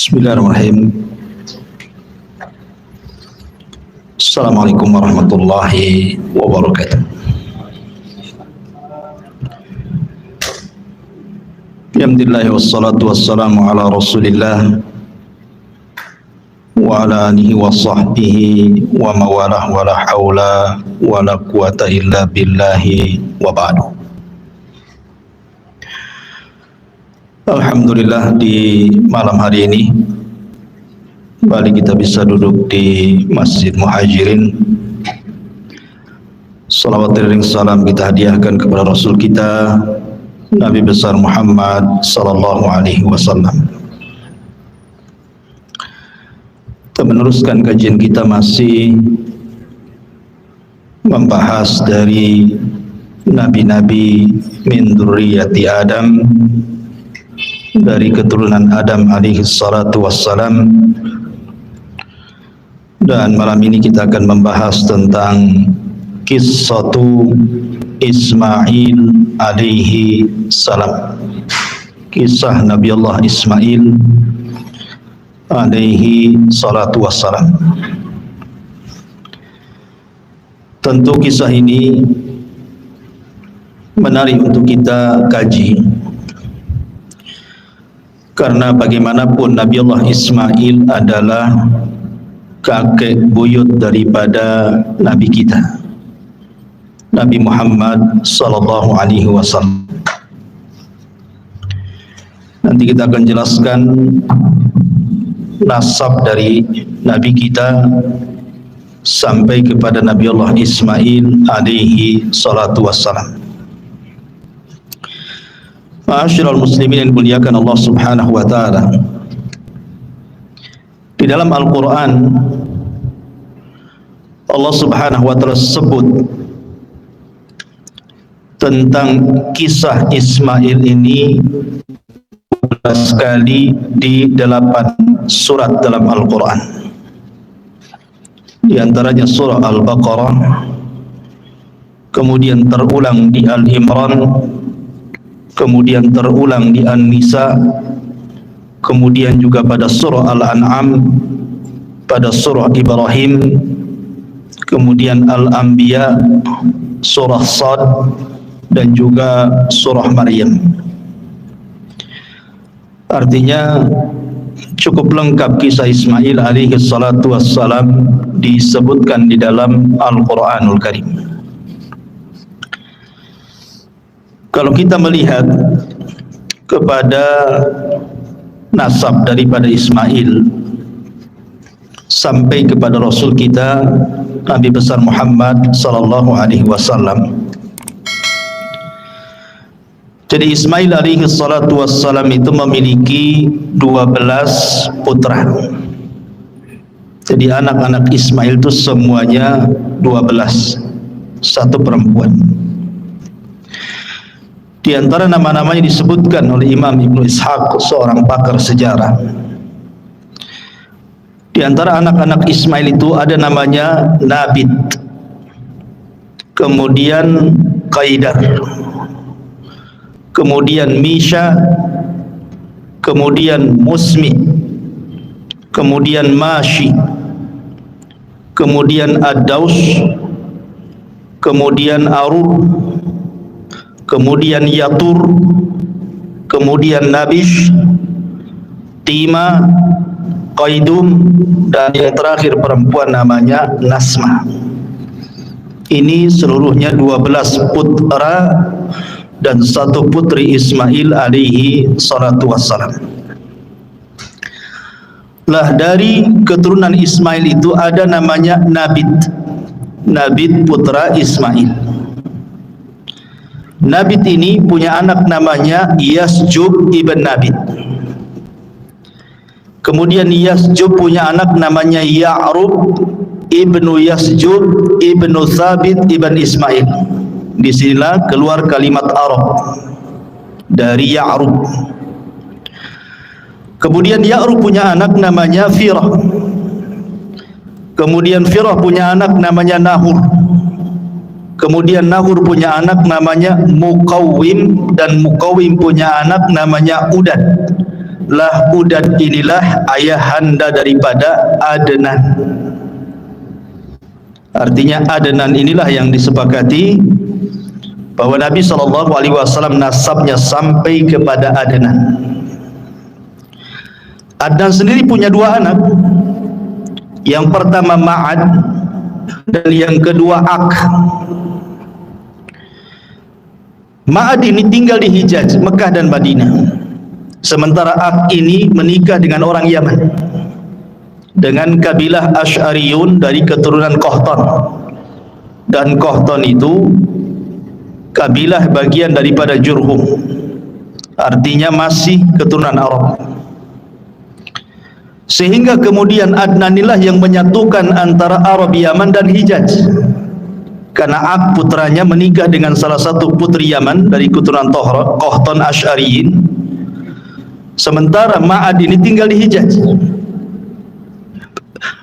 Bismillahirrahmanirrahim. Assalamualaikum warahmatullahi wabarakatuh. Alhamdulillah wassalatu wassalamu ala rasulillah wa ala alihi wa sahbihi wa mawalah wa la hawla wa la quwata illa billahi wa ba'du. Alhamdulillah, di malam hari ini kembali kita bisa duduk di Masjid Muhajirin. Salawat dan salam kita hadiahkan kepada Rasul kita Nabi besar Muhammad sallallahu alaihi wasallam. Kita meneruskan kajian kita masih membahas dari nabi-nabi min dzurriyyati Adam, dari keturunan Adam alaihi salatu wassalam. Dan malam ini kita akan membahas tentang kisatu Ismail alaihi salam, kisah Nabi Allah Ismail alaihi salatu wassalam. Tentu kisah ini menarik untuk kita kaji, karena bagaimanapun Nabi Allah Ismail adalah kakek buyut daripada Nabi kita, Nabi Muhammad sallallahu alaihi wasallam. Nanti kita akan jelaskan nasab dari Nabi kita sampai kepada Nabi Allah Ismail alaihi salatu wassalam. Ma'asyiral muslimin yang dimuliakan Allah Subhanahu wa taala, di dalam Al-Qur'an Allah Subhanahu wa taala sebut tentang kisah Ismail ini 12 kali di 8 surat dalam Al-Qur'an. Di antaranya surah Al-Baqarah, kemudian terulang di Al-Imran, kemudian terulang di An-Nisa, kemudian juga pada surah Al-An'am, pada surah Ibrahim, kemudian Al-Anbiya, surah Sad, dan juga surah Maryam. Artinya cukup lengkap kisah Ismail alaihi salatu wassalam disebutkan di dalam Al-Quranul Karim. Kalau kita melihat kepada nasab daripada Ismail sampai kepada Rasul kita Nabi besar Muhammad sallallahu alaihi wasallam. Jadi Ismail alaihi salatu wassalam itu memiliki 12 putra. Jadi anak-anak Ismail itu semuanya 12, satu perempuan. Di antara nama-namanya disebutkan oleh Imam Ibnu Ishaq, seorang pakar sejarah. Di antara anak-anak Ismail itu ada namanya Nabit, kemudian Qaidar, kemudian Misha, kemudian Musmi, kemudian Mashi, kemudian Ad-Daus, kemudian Arur, kemudian Yatur, kemudian Nabish, Tima, Qaidum, dan yang terakhir perempuan namanya Nasma. Ini seluruhnya 12 putra dan satu putri Ismail alaihi salatu wassalam. Lah dari keturunan Ismail itu ada namanya Nabit. Nabit putra Ismail. Nabit ini punya anak namanya Yasjub ibn Nabit. Kemudian Yasjub punya anak namanya Ya'rub ibnu Yasjub ibnu Thabit ibn Ismail. Disinilah keluar kalimat Arab dari Ya'rub. Kemudian Ya'rub punya anak namanya Firah. Kemudian Firah punya anak namanya Nahur. Kemudian Nahur punya anak namanya Muqawwim, dan Muqawwim punya anak namanya Udad. lah Udad inilah ayahanda daripada Adnan. Artinya Adnan inilah yang disepakati bahwa Nabi SAW nasabnya sampai kepada Adnan. Adnan sendiri punya dua anak. Yang pertama Ma'ad dan yang kedua Ak. Ma'ad ini tinggal di Hijaz, Mekah dan Madinah. Sementara Ak ini menikah dengan orang Yaman, dengan kabilah Asy'ariyun dari keturunan Qahtan. Dan Qahtan itu kabilah bagian daripada Jurhum, artinya masih keturunan Arab. Sehingga kemudian Adnan inilah yang menyatukan antara Arab Yaman dan Hijaz, karena Ak putranya menikah dengan salah satu putri Yaman dari keturunan Qahtan Asy'ariyin, sementara Ma'ad ini tinggal di Hijaz.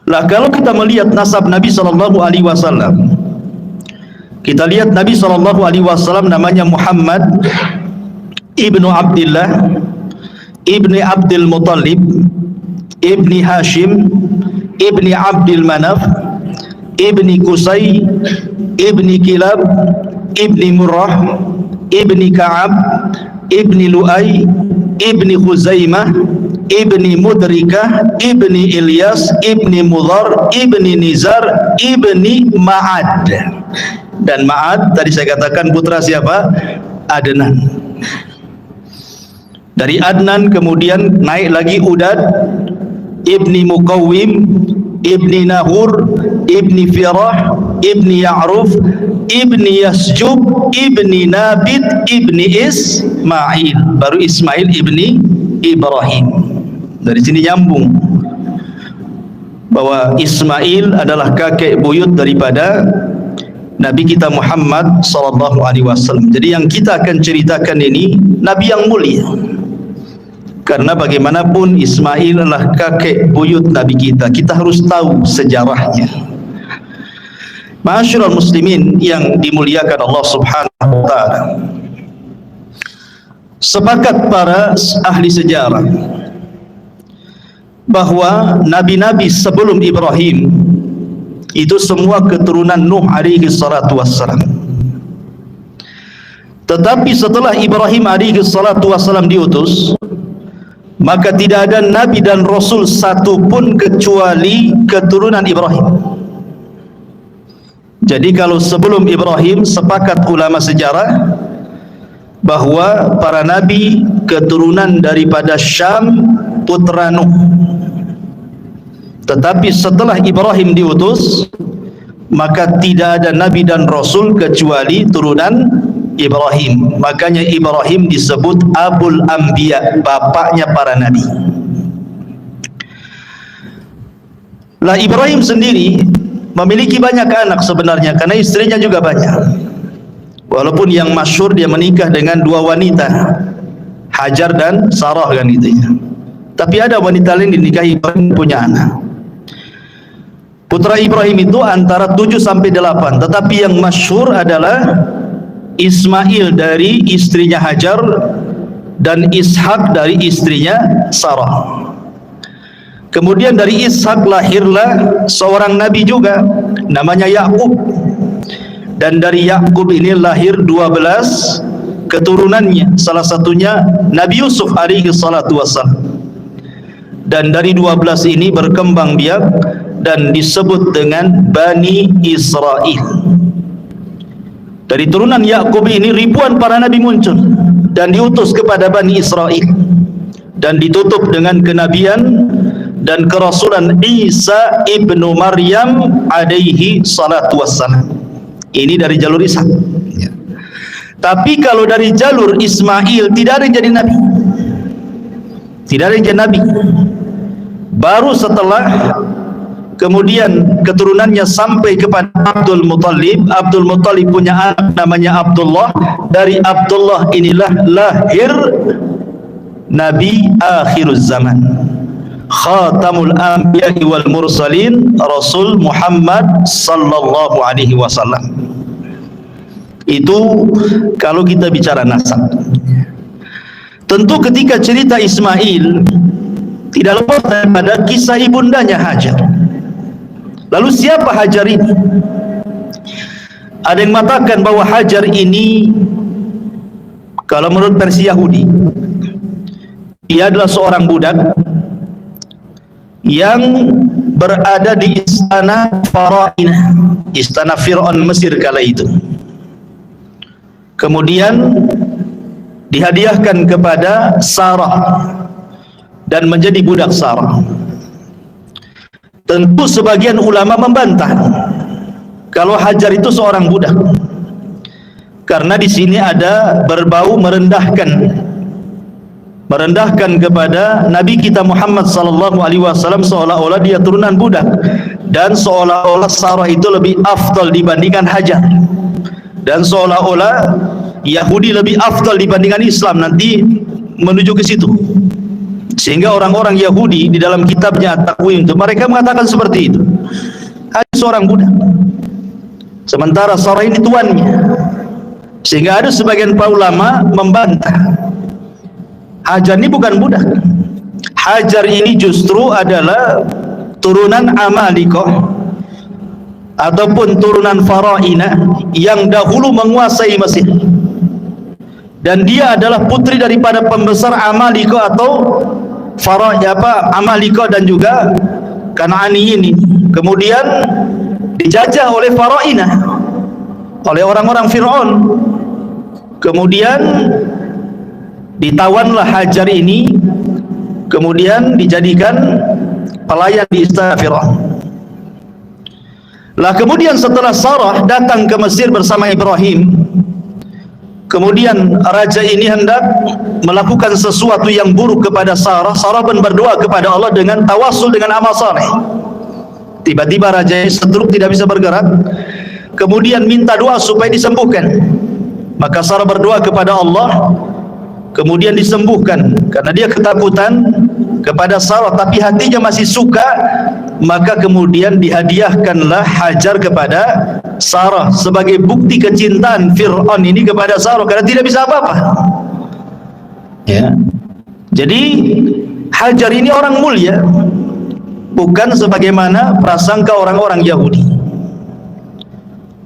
Lah kalau kita melihat nasab Nabi SAW, kita lihat Nabi SAW namanya Muhammad ibnu Abdullah ibni Abdul Muttalib ibni Hashim ibni Abdul Manaf ibni Qusay ibni Kilab ibni Murrah ibni Ka'ab ibni Lu'ay ibni Khuzaimah ibni Mudrikah ibni Ilyas ibni Mudhar ibni Nizar ibni Ma'ad. Dan Ma'ad tadi saya katakan putra siapa? Adnan. Dari Adnan kemudian naik lagi Udad ibni Muqawwim ibni Nahur ibni Firah ibni Ya'ruf ibni Yasjub ibni Nabit ibni Ismail, baru Ismail ibni Ibrahim. Dari sini nyambung bahwa Ismail adalah kakek buyut daripada Nabi kita Muhammad SAW. Jadi yang kita akan ceritakan ini Nabi yang mulia, karena bagaimanapun Ismail adalah kakek buyut Nabi kita. Kita harus tahu sejarahnya. Ma'asyiral muslimin yang dimuliakan Allah Subhanahu wa taala, sepakat para ahli sejarah bahwa nabi-nabi sebelum Ibrahim itu semua keturunan Nuh alaihi salatu wassalam. Tetapi setelah Ibrahim alaihi salatu wassalam diutus, maka tidak ada nabi dan rasul satu pun kecuali keturunan Ibrahim. Jadi kalau sebelum Ibrahim, sepakat ulama sejarah bahwa para nabi keturunan daripada Syam, putra Nuh. Tetapi setelah Ibrahim diutus, maka tidak ada nabi dan rasul kecuali turunan Ibrahim. Makanya Ibrahim disebut Abul Anbiya, bapaknya para nabi. Lah Ibrahim sendiri memiliki banyak anak sebenarnya, karena istrinya juga banyak. Walaupun yang masyhur dia menikah dengan dua wanita, Hajar dan Sarah kan gitu ya. Tapi ada wanita lain dinikahi Ibrahim punya anak. Putra Ibrahim itu antara 7 sampai 8, tetapi yang masyhur adalah Ismail dari istrinya Hajar dan Ishak dari istrinya Sarah. Kemudian dari Ishak lahirlah seorang nabi juga namanya Yakub. Dan dari Yakub ini lahir 12 keturunannya, salah satunya Nabi Yusuf alaihi salatu wassalam. Dan dari 12 ini berkembang biak dan disebut dengan Bani Israel. Dari turunan Yakub ini ribuan para nabi muncul dan diutus kepada Bani Israel, dan ditutup dengan kenabian dan kerasulan Isa ibnu Maryam alaihi salatu wassalam. Ini dari jalur Ishak ya. Tapi kalau dari jalur Ismail tidak ada yang jadi nabi, tidak ada yang jadi nabi. Baru setelah kemudian keturunannya sampai kepada Abdul Muttalib. Abdul Muttalib punya anak namanya Abdullah. Dari Abdullah inilah lahir Nabi akhiruz zaman, Khatamul Anbiya wal Mursalin, Rasul Muhammad sallallahu alaihi wasallam. Itu kalau kita bicara nasab. Tentu ketika cerita Ismail tidak lepas daripada kisah ibundanya Hajar. Lalu siapa Hajar ini? Ada yang mengatakan bahwa Hajar ini, kalau menurut versi Yahudi, ia adalah seorang budak yang berada di istana Farainah, istana Fir'aun Mesir kala itu. Kemudian dihadiahkan kepada Sarah dan menjadi budak Sarah. Tentu sebagian ulama membantah kalau Hajar itu seorang budak, karena di sini ada berbau merendahkan kepada Nabi kita Muhammad sallallahu alaihi wasallam, seolah-olah dia turunan budak, dan seolah-olah Sarah itu lebih afdal dibandingkan Hajar, dan seolah-olah Yahudi lebih afdal dibandingkan Islam. Nanti menuju ke situ, sehingga orang-orang Yahudi di dalam kitabnya At-Takwim itu mereka mengatakan seperti itu. Hajar seorang budak, sementara Sarah ini tuannya. Sehingga ada sebagian para ulama membantah, Hajar ini bukan budak. Hajar ini justru adalah turunan Amalikoh ataupun turunan Farainah yang dahulu menguasai Mesir, dan dia adalah putri daripada pembesar Amalikoh atau Amalikoh dan juga Kan'ani ini. Kemudian dijajah oleh Farainah, oleh orang-orang Fir'aun. Kemudian ditawanlah Hajar ini, kemudian dijadikan pelayan di istana Fir'aun. Lah kemudian setelah Sarah datang ke Mesir bersama Ibrahim, kemudian raja ini hendak melakukan sesuatu yang buruk kepada Sarah. Sarah pun berdoa kepada Allah dengan tawasul dengan amal saleh. Tiba-tiba raja ini stroke, tidak bisa bergerak, kemudian minta doa supaya disembuhkan. Maka Sarah berdoa kepada Allah, kemudian disembuhkan. Karena dia ketakutan kepada Sarah tapi hatinya masih suka, maka kemudian dihadiahkanlah Hajar kepada Sarah sebagai bukti kecintaan Fir'aun ini kepada Sarah, karena tidak bisa apa-apa. Ya. Jadi Hajar ini orang mulia, bukan sebagaimana prasangka orang-orang Yahudi.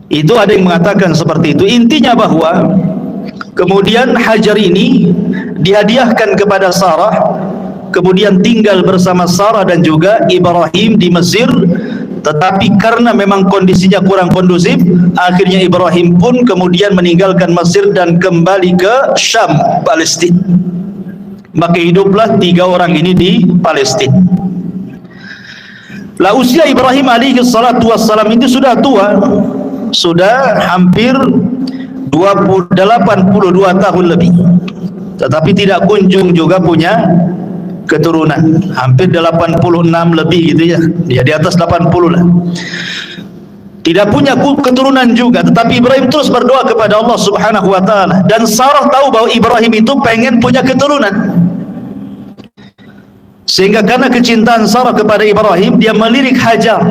Itu ada yang mengatakan seperti itu. Intinya bahwa kemudian Hajar ini dihadiahkan kepada Sarah, kemudian tinggal bersama Sarah dan juga Ibrahim di Mesir. Tetapi karena memang kondisinya kurang kondusif, akhirnya Ibrahim pun kemudian meninggalkan Mesir dan kembali ke Syam, Palestina. Maka hiduplah 3 orang ini di Palestina. Lah usia Ibrahim alaihi salatu wassalam itu sudah tua, sudah hampir 82 tahun lebih, tetapi tidak kunjung juga punya keturunan. Hampir 86 lebih gitu ya, dia di atas 80 lah. Tidak punya keturunan juga, tetapi Ibrahim terus berdoa kepada Allah Subhanahu wa taala, dan Sarah tahu bahwa Ibrahim itu pengen punya keturunan. Sehingga karena kecintaan Sarah kepada Ibrahim, dia melirik Hajar.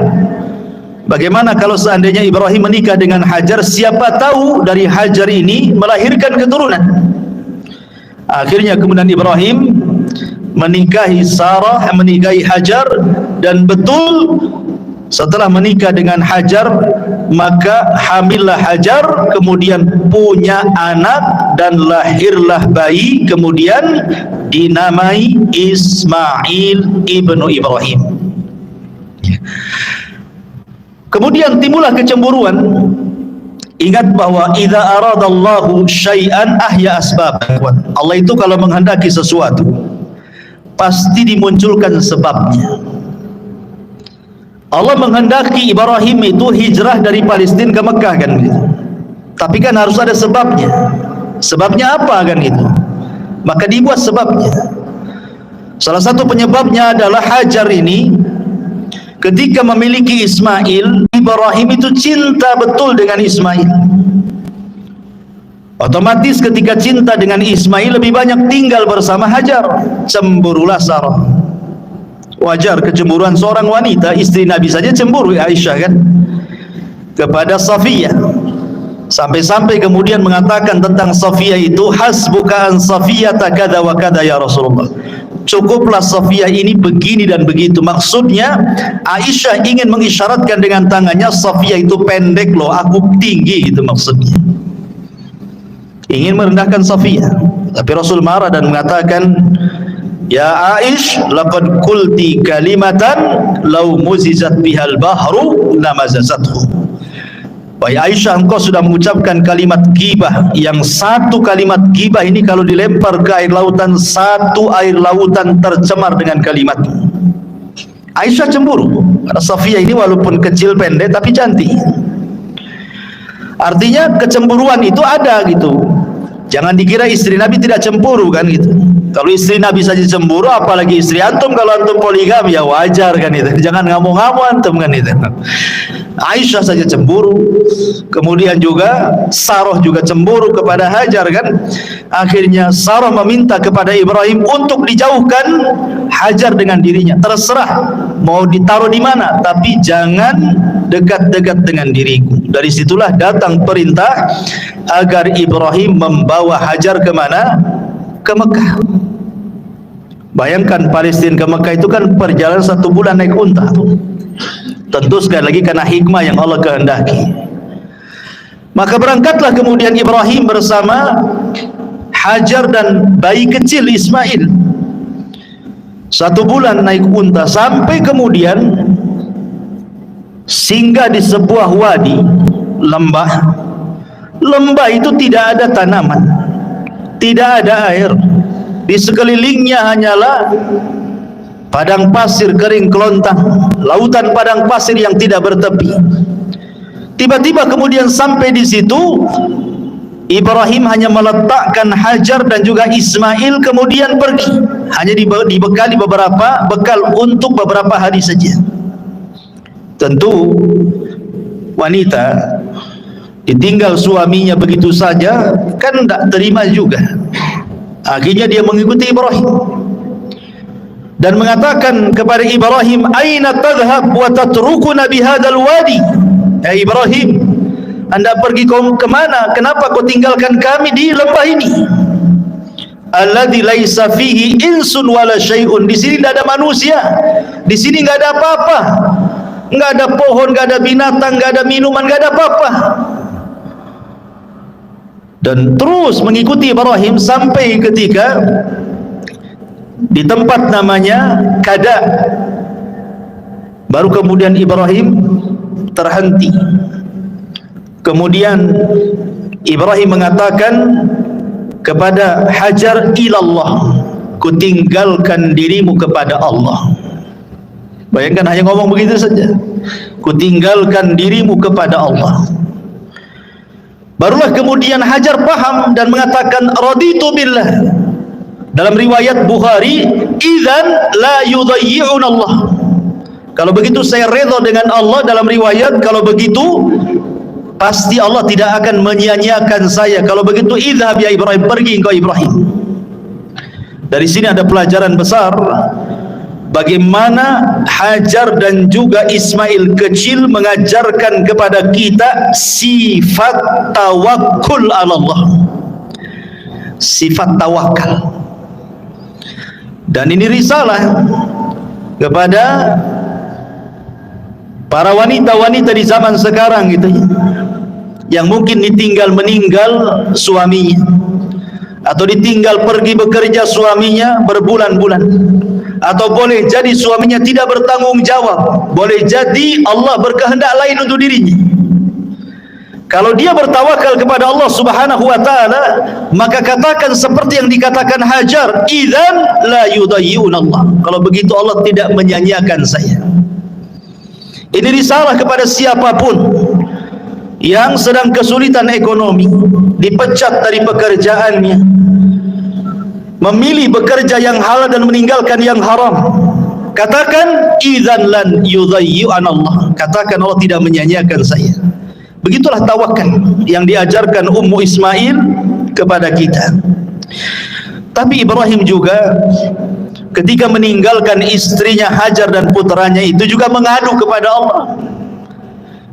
Bagaimana kalau seandainya Ibrahim menikah dengan Hajar, siapa tahu dari Hajar ini melahirkan keturunan. Akhirnya kemudian Ibrahim menikahi Sarah, menikahi Hajar, dan betul setelah menikah dengan Hajar, maka hamillah Hajar, kemudian punya anak dan lahirlah bayi, kemudian dinamai Ismail ibnu Ibrahim. Kemudian timbullah kecemburuan. Ingat bahwa idza aradallahu syai'an ahya asbab. Allah itu kalau menghendaki sesuatu pasti dimunculkan sebabnya. Allah menghendaki Ibrahim itu hijrah dari Palestina ke Mekah kan gitu. Tapi kan harus ada sebabnya. Sebabnya apa kan gitu? Maka dibuat sebabnya. Salah satu penyebabnya adalah Hajar ini ketika memiliki Ismail, Ibrahim itu cinta betul dengan Ismail. Otomatis ketika cinta dengan Ismail lebih banyak tinggal bersama Hajar. Cemburulah Sarah. Wajar kecemburuan seorang wanita, istri Nabi saja cemburu, Aisyah kan, kepada Safiyah. Sampai-sampai kemudian mengatakan tentang Safiyah itu, hasbuka an Safiyata kada wa kada ya Rasulullah. Cukuplah Safiyah ini begini dan begitu. Maksudnya Aisyah ingin mengisyaratkan dengan tangannya, Safiyah itu pendek loh, aku tinggi, itu maksudnya. Ingin merendahkan Safiyah. Tapi Rasul marah dan mengatakan, ya Aish, laqad qulti kalimatan law muzizat bihal bahru lamazazathu. Wahai Aisyah, engkau sudah mengucapkan kalimat ghibah, yang satu kalimat ghibah ini kalau dilempar ke air lautan, satu air lautan tercemar dengan kalimat. Aisyah cemburu karena Safiyah ini walaupun kecil pendek tapi cantik. Artinya kecemburuan itu ada gitu. Jangan dikira istri Nabi tidak cemburu kan gitu. Kalau istri Nabi saja cemburu, apalagi istri antum. Kalau antum poligami ya wajar kan itu. Jangan ngamuk-ngamuk antum kan itu. Aisyah saja cemburu, kemudian juga Sarah juga cemburu kepada Hajar kan. Akhirnya Sarah meminta kepada Ibrahim untuk dijauhkan Hajar dengan dirinya. Terserah mau ditaruh di mana, tapi jangan dekat-dekat dengan diriku. Dari situlah datang perintah agar Ibrahim membawa Hajar ke mana? Ke Mekah. Bayangkan Palestina ke Mekah itu kan perjalanan 1 bulan naik unta tuh. Tentu sekali lagi karena hikmah yang Allah kehendaki. Maka berangkatlah kemudian Ibrahim bersama Hajar dan bayi kecil Ismail. 1 bulan naik unta sampai kemudian singgah di sebuah wadi, lembah. Lembah itu tidak ada tanaman, tidak ada air. Di sekelilingnya hanyalah padang pasir kering kelontang, lautan padang pasir yang tidak bertepi. Tiba-tiba kemudian sampai di situ, Ibrahim hanya meletakkan Hajar dan juga Ismail kemudian pergi. Hanya dibekali beberapa bekal untuk beberapa hari saja. Tentu wanita ditinggal suaminya begitu saja kan tidak terima juga. Akhirnya dia mengikuti Ibrahim dan mengatakan kepada Ibrahim, aina tadhhab wa tatrukuna bihadzal wadi? Ya Ibrahim, Anda pergi kemana? Kenapa kau tinggalkan kami di lembah ini? Alladzi laisa fihi insun wala syai'un. Di sini tidak ada manusia, di sini enggak ada apa-apa, enggak ada pohon, enggak ada binatang, enggak ada minuman, enggak ada apa-apa. Dan terus mengikuti Ibrahim sampai ketika di tempat namanya Kada. Baru kemudian Ibrahim terhenti. Kemudian Ibrahim mengatakan kepada Hajar, ilallah, kutinggalkan dirimu kepada Allah. Bayangkan hanya ngomong begitu saja, kutinggalkan dirimu kepada Allah. Barulah kemudian Hajar paham dan mengatakan, raditu billah. Dalam riwayat Bukhari, idzan la yudayyi'un Allah. Kalau begitu saya redha dengan Allah. Dalam riwayat, kalau begitu pasti Allah tidak akan menyia-nyiakan saya. Kalau begitu idhab ya Ibrahim, pergi engkau Ibrahim. Dari sini ada pelajaran besar bagaimana Hajar dan juga Ismail kecil mengajarkan kepada kita sifat tawakkul ala Allah, sifat tawakal. Dan ini risalah kepada para wanita-wanita di zaman sekarang gitu, yang mungkin ditinggal meninggal suaminya, atau ditinggal pergi bekerja suaminya berbulan-bulan, atau boleh jadi suaminya tidak bertanggung jawab, boleh jadi Allah berkehendak lain untuk dirinya. Kalau dia bertawakal kepada Allah Subhanahu wa taala, maka katakan seperti yang dikatakan Hajar, idzan la yudayyi'un Allah. Kalau begitu Allah tidak menyia-nyiakan saya. Ini risalah kepada siapapun yang sedang kesulitan ekonomi, dipecat dari pekerjaannya, memilih bekerja yang halal dan meninggalkan yang haram. Katakan idzan lan yudayyi'un Allah. Katakan Allah tidak menyia-nyiakan saya. Begitulah tawakal yang diajarkan Ummu Ismail kepada kita. Tapi Ibrahim juga ketika meninggalkan istrinya Hajar dan putranya itu juga mengadu kepada Allah.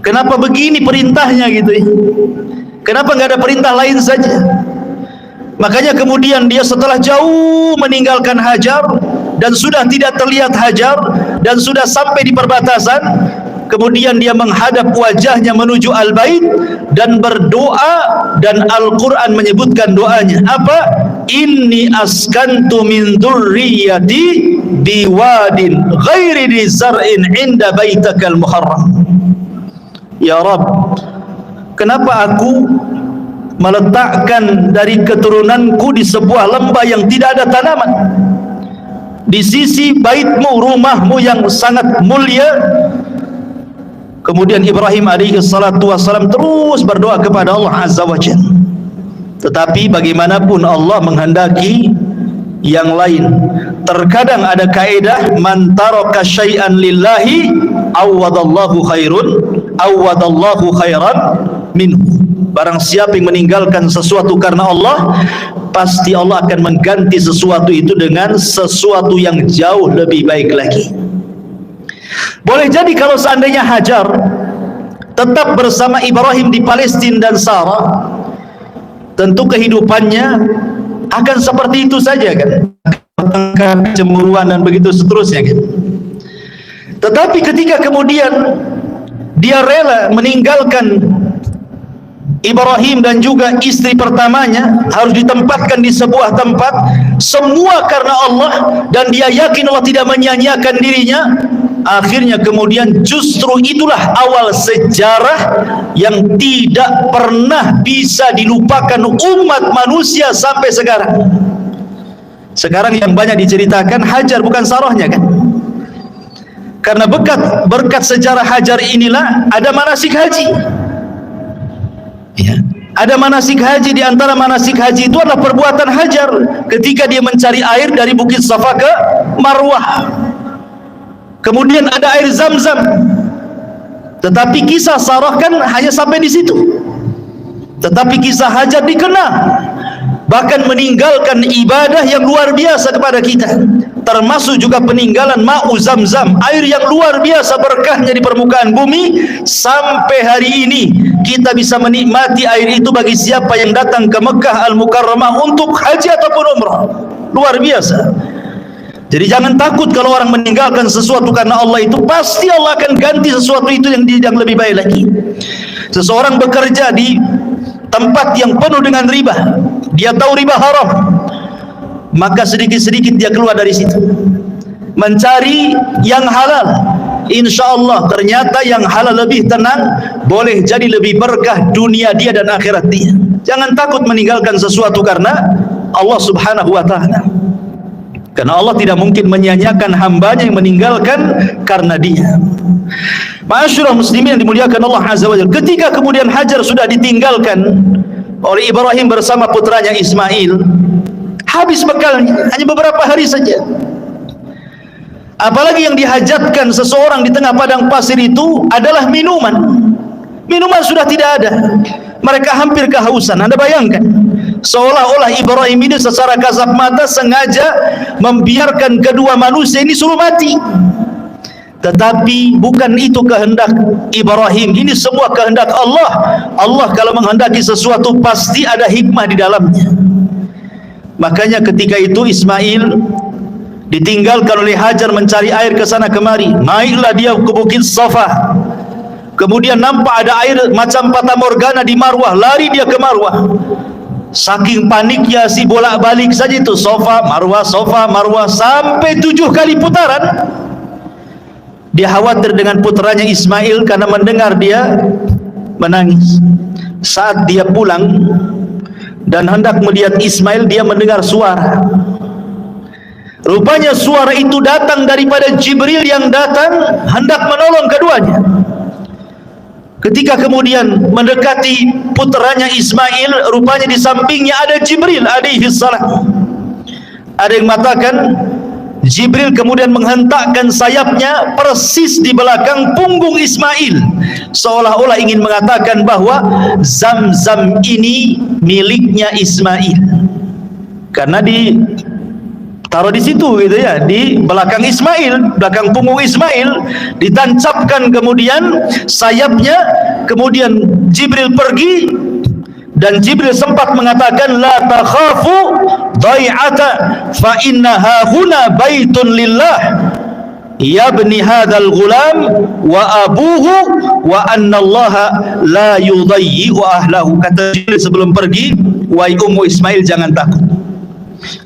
Kenapa begini perintahnya gitu ya? Kenapa nggak ada perintah lain saja? Makanya kemudian dia setelah jauh meninggalkan Hajar dan sudah tidak terlihat Hajar dan sudah sampai di perbatasan, kemudian dia menghadap wajahnya menuju Al-Bait dan berdoa, dan Al-Quran menyebutkan doanya apa? Inni askantu min dzurriyyati biwadin ghairi dzi zar'in 'inda baitakal muharram. Ya Rabb, kenapa aku meletakkan dari keturunanku di sebuah lembah yang tidak ada tanaman, di sisi baitmu, rumahmu yang sangat mulia? Kemudian Ibrahim alaihi salatu wassalam terus berdoa kepada Allah Azza wa Jalla. Tetapi bagaimanapun Allah menghendaki yang lain. Terkadang ada kaedah, man taraka syai'an lillahi awwadallahu khairan minhu. Barang siapa yang meninggalkan sesuatu karena Allah, pasti Allah akan mengganti sesuatu itu dengan sesuatu yang jauh lebih baik lagi. Boleh jadi kalau seandainya Hajar tetap bersama Ibrahim di Palestina dan Sarah, tentu kehidupannya akan seperti itu saja kan, cemburuan dan begitu seterusnya kan. Tetapi ketika kemudian dia rela meninggalkan Ibrahim dan juga istri pertamanya, harus ditempatkan di sebuah tempat, semua karena Allah, dan dia yakin Allah tidak menyia-nyiakan dirinya. Akhirnya kemudian justru itulah awal sejarah yang tidak pernah bisa dilupakan umat manusia sampai sekarang. Sekarang yang banyak diceritakan Hajar bukan Sarahnya kan? Karena berkat sejarah Hajar inilah ada manasik haji. Ya, ada manasik haji. Di antara manasik haji itu adalah perbuatan Hajar ketika dia mencari air dari Bukit Safa ke Marwah. Kemudian ada air Zam-Zam. Tetapi kisah Sarah kan hanya sampai di situ. Tetapi kisah Hajar dikenal, bahkan meninggalkan ibadah yang luar biasa kepada kita, termasuk juga peninggalan ma'u Zam-Zam, air yang luar biasa berkahnya di permukaan bumi. Sampai hari ini kita bisa menikmati air itu bagi siapa yang datang ke Mekah Al-Mukarramah untuk haji ataupun umrah. Luar biasa. Jadi jangan takut kalau orang meninggalkan sesuatu karena Allah, itu pasti Allah akan ganti sesuatu itu yang lebih baik lagi. Seseorang bekerja di tempat yang penuh dengan riba, dia tahu riba haram, maka sedikit-sedikit dia keluar dari situ mencari yang halal. Insya Allah ternyata yang halal lebih tenang, boleh jadi lebih berkah dunia dia dan akhirat dia. Jangan takut meninggalkan sesuatu karena Allah Subhanahu wa ta'ala, karena Allah tidak mungkin menyia-nyiakan hambanya yang meninggalkan karena dia. Ma'asyiral muslimin yang dimuliakan Allah Azza wa Jalla, ketika kemudian Hajar sudah ditinggalkan oleh Ibrahim bersama putranya Ismail, habis bekalnya, hanya beberapa hari saja. Apalagi yang dihajatkan seseorang di tengah padang pasir itu adalah minuman. Minuman sudah tidak ada, mereka hampir kehausan. Anda bayangkan, seolah-olah Ibrahim ini secara kasat mata sengaja membiarkan kedua manusia ini suruh mati. Tetapi bukan itu kehendak Ibrahim, ini semua kehendak Allah. Allah kalau menghendaki sesuatu pasti ada hikmah di dalamnya. Makanya ketika itu Ismail ditinggalkan oleh Hajar mencari air ke sana kemari. Naiklah dia ke Bukit Safa. Kemudian nampak ada air macam fata morgana di Marwah, lari dia ke Marwah. Saking paniknya si bolak-balik saja itu, Safa Marwah sampai 7 kali putaran. Dia khawatir dengan putranya Ismail karena mendengar dia menangis. Saat dia pulang dan hendak melihat Ismail, dia mendengar suara. Rupanya suara itu datang daripada Jibril yang datang hendak menolong keduanya. Ketika kemudian mendekati putranya Ismail, rupanya di sampingnya ada Jibril alaihi salam. Ada yang mengatakan Jibril kemudian menghentakkan sayapnya persis di belakang punggung Ismail, seolah-olah ingin mengatakan bahwa Zam-Zam ini miliknya Ismail, karena taruh di situ gitu ya, di belakang Ismail, belakang punggung Ismail, ditancapkan kemudian sayapnya. Kemudian Jibril pergi Dan Jibril sempat mengatakan, la takhafu dhai'ata fa innaha huna baitun lillah yabni hadzal ghulam wa abuhu wa anna Allah la yudayyi'u ahlahu. Kata Jibril sebelum pergi, wahai Ummu Ismail, jangan takut,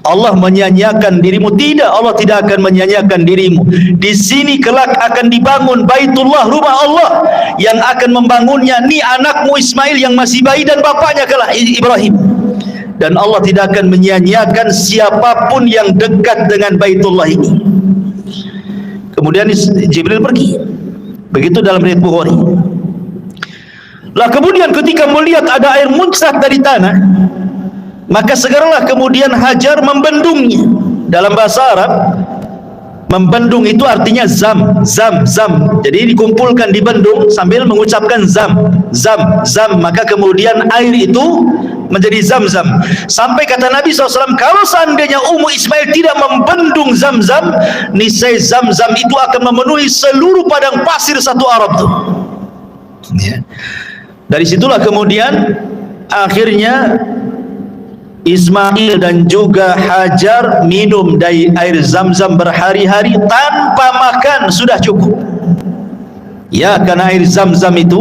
Allah menyanyiakan dirimu. Tidak, Allah tidak akan menyanyiakan dirimu. Di sini kelak akan dibangun Baitullah, rumah Allah, yang akan membangunnya ni anakmu Ismail yang masih bayi dan bapaknya kelak Ibrahim. Dan Allah tidak akan menyanyiakan siapapun yang dekat dengan Baitullah ini. Kemudian Jibril pergi. Begitu dalam riwayat Bukhari. Lah kemudian ketika melihat ada air muncrat dari tanah, maka segeralah kemudian Hajar membendungnya. Dalam bahasa Arab, membendung itu artinya zam. Jadi dikumpulkan di bendung sambil mengucapkan zam. Maka kemudian air itu menjadi zam-zam. Sampai kata Nabi SAW, kalau seandainya Ummu Ismail tidak membendung zam-zam, niscaya zam-zam itu akan memenuhi seluruh padang pasir satu Arab itu. Ya. Dari situlah kemudian akhirnya Ismail dan juga Hajar minum dari air zam-zam berhari-hari tanpa makan, sudah cukup. Ya, karena air zam-zam itu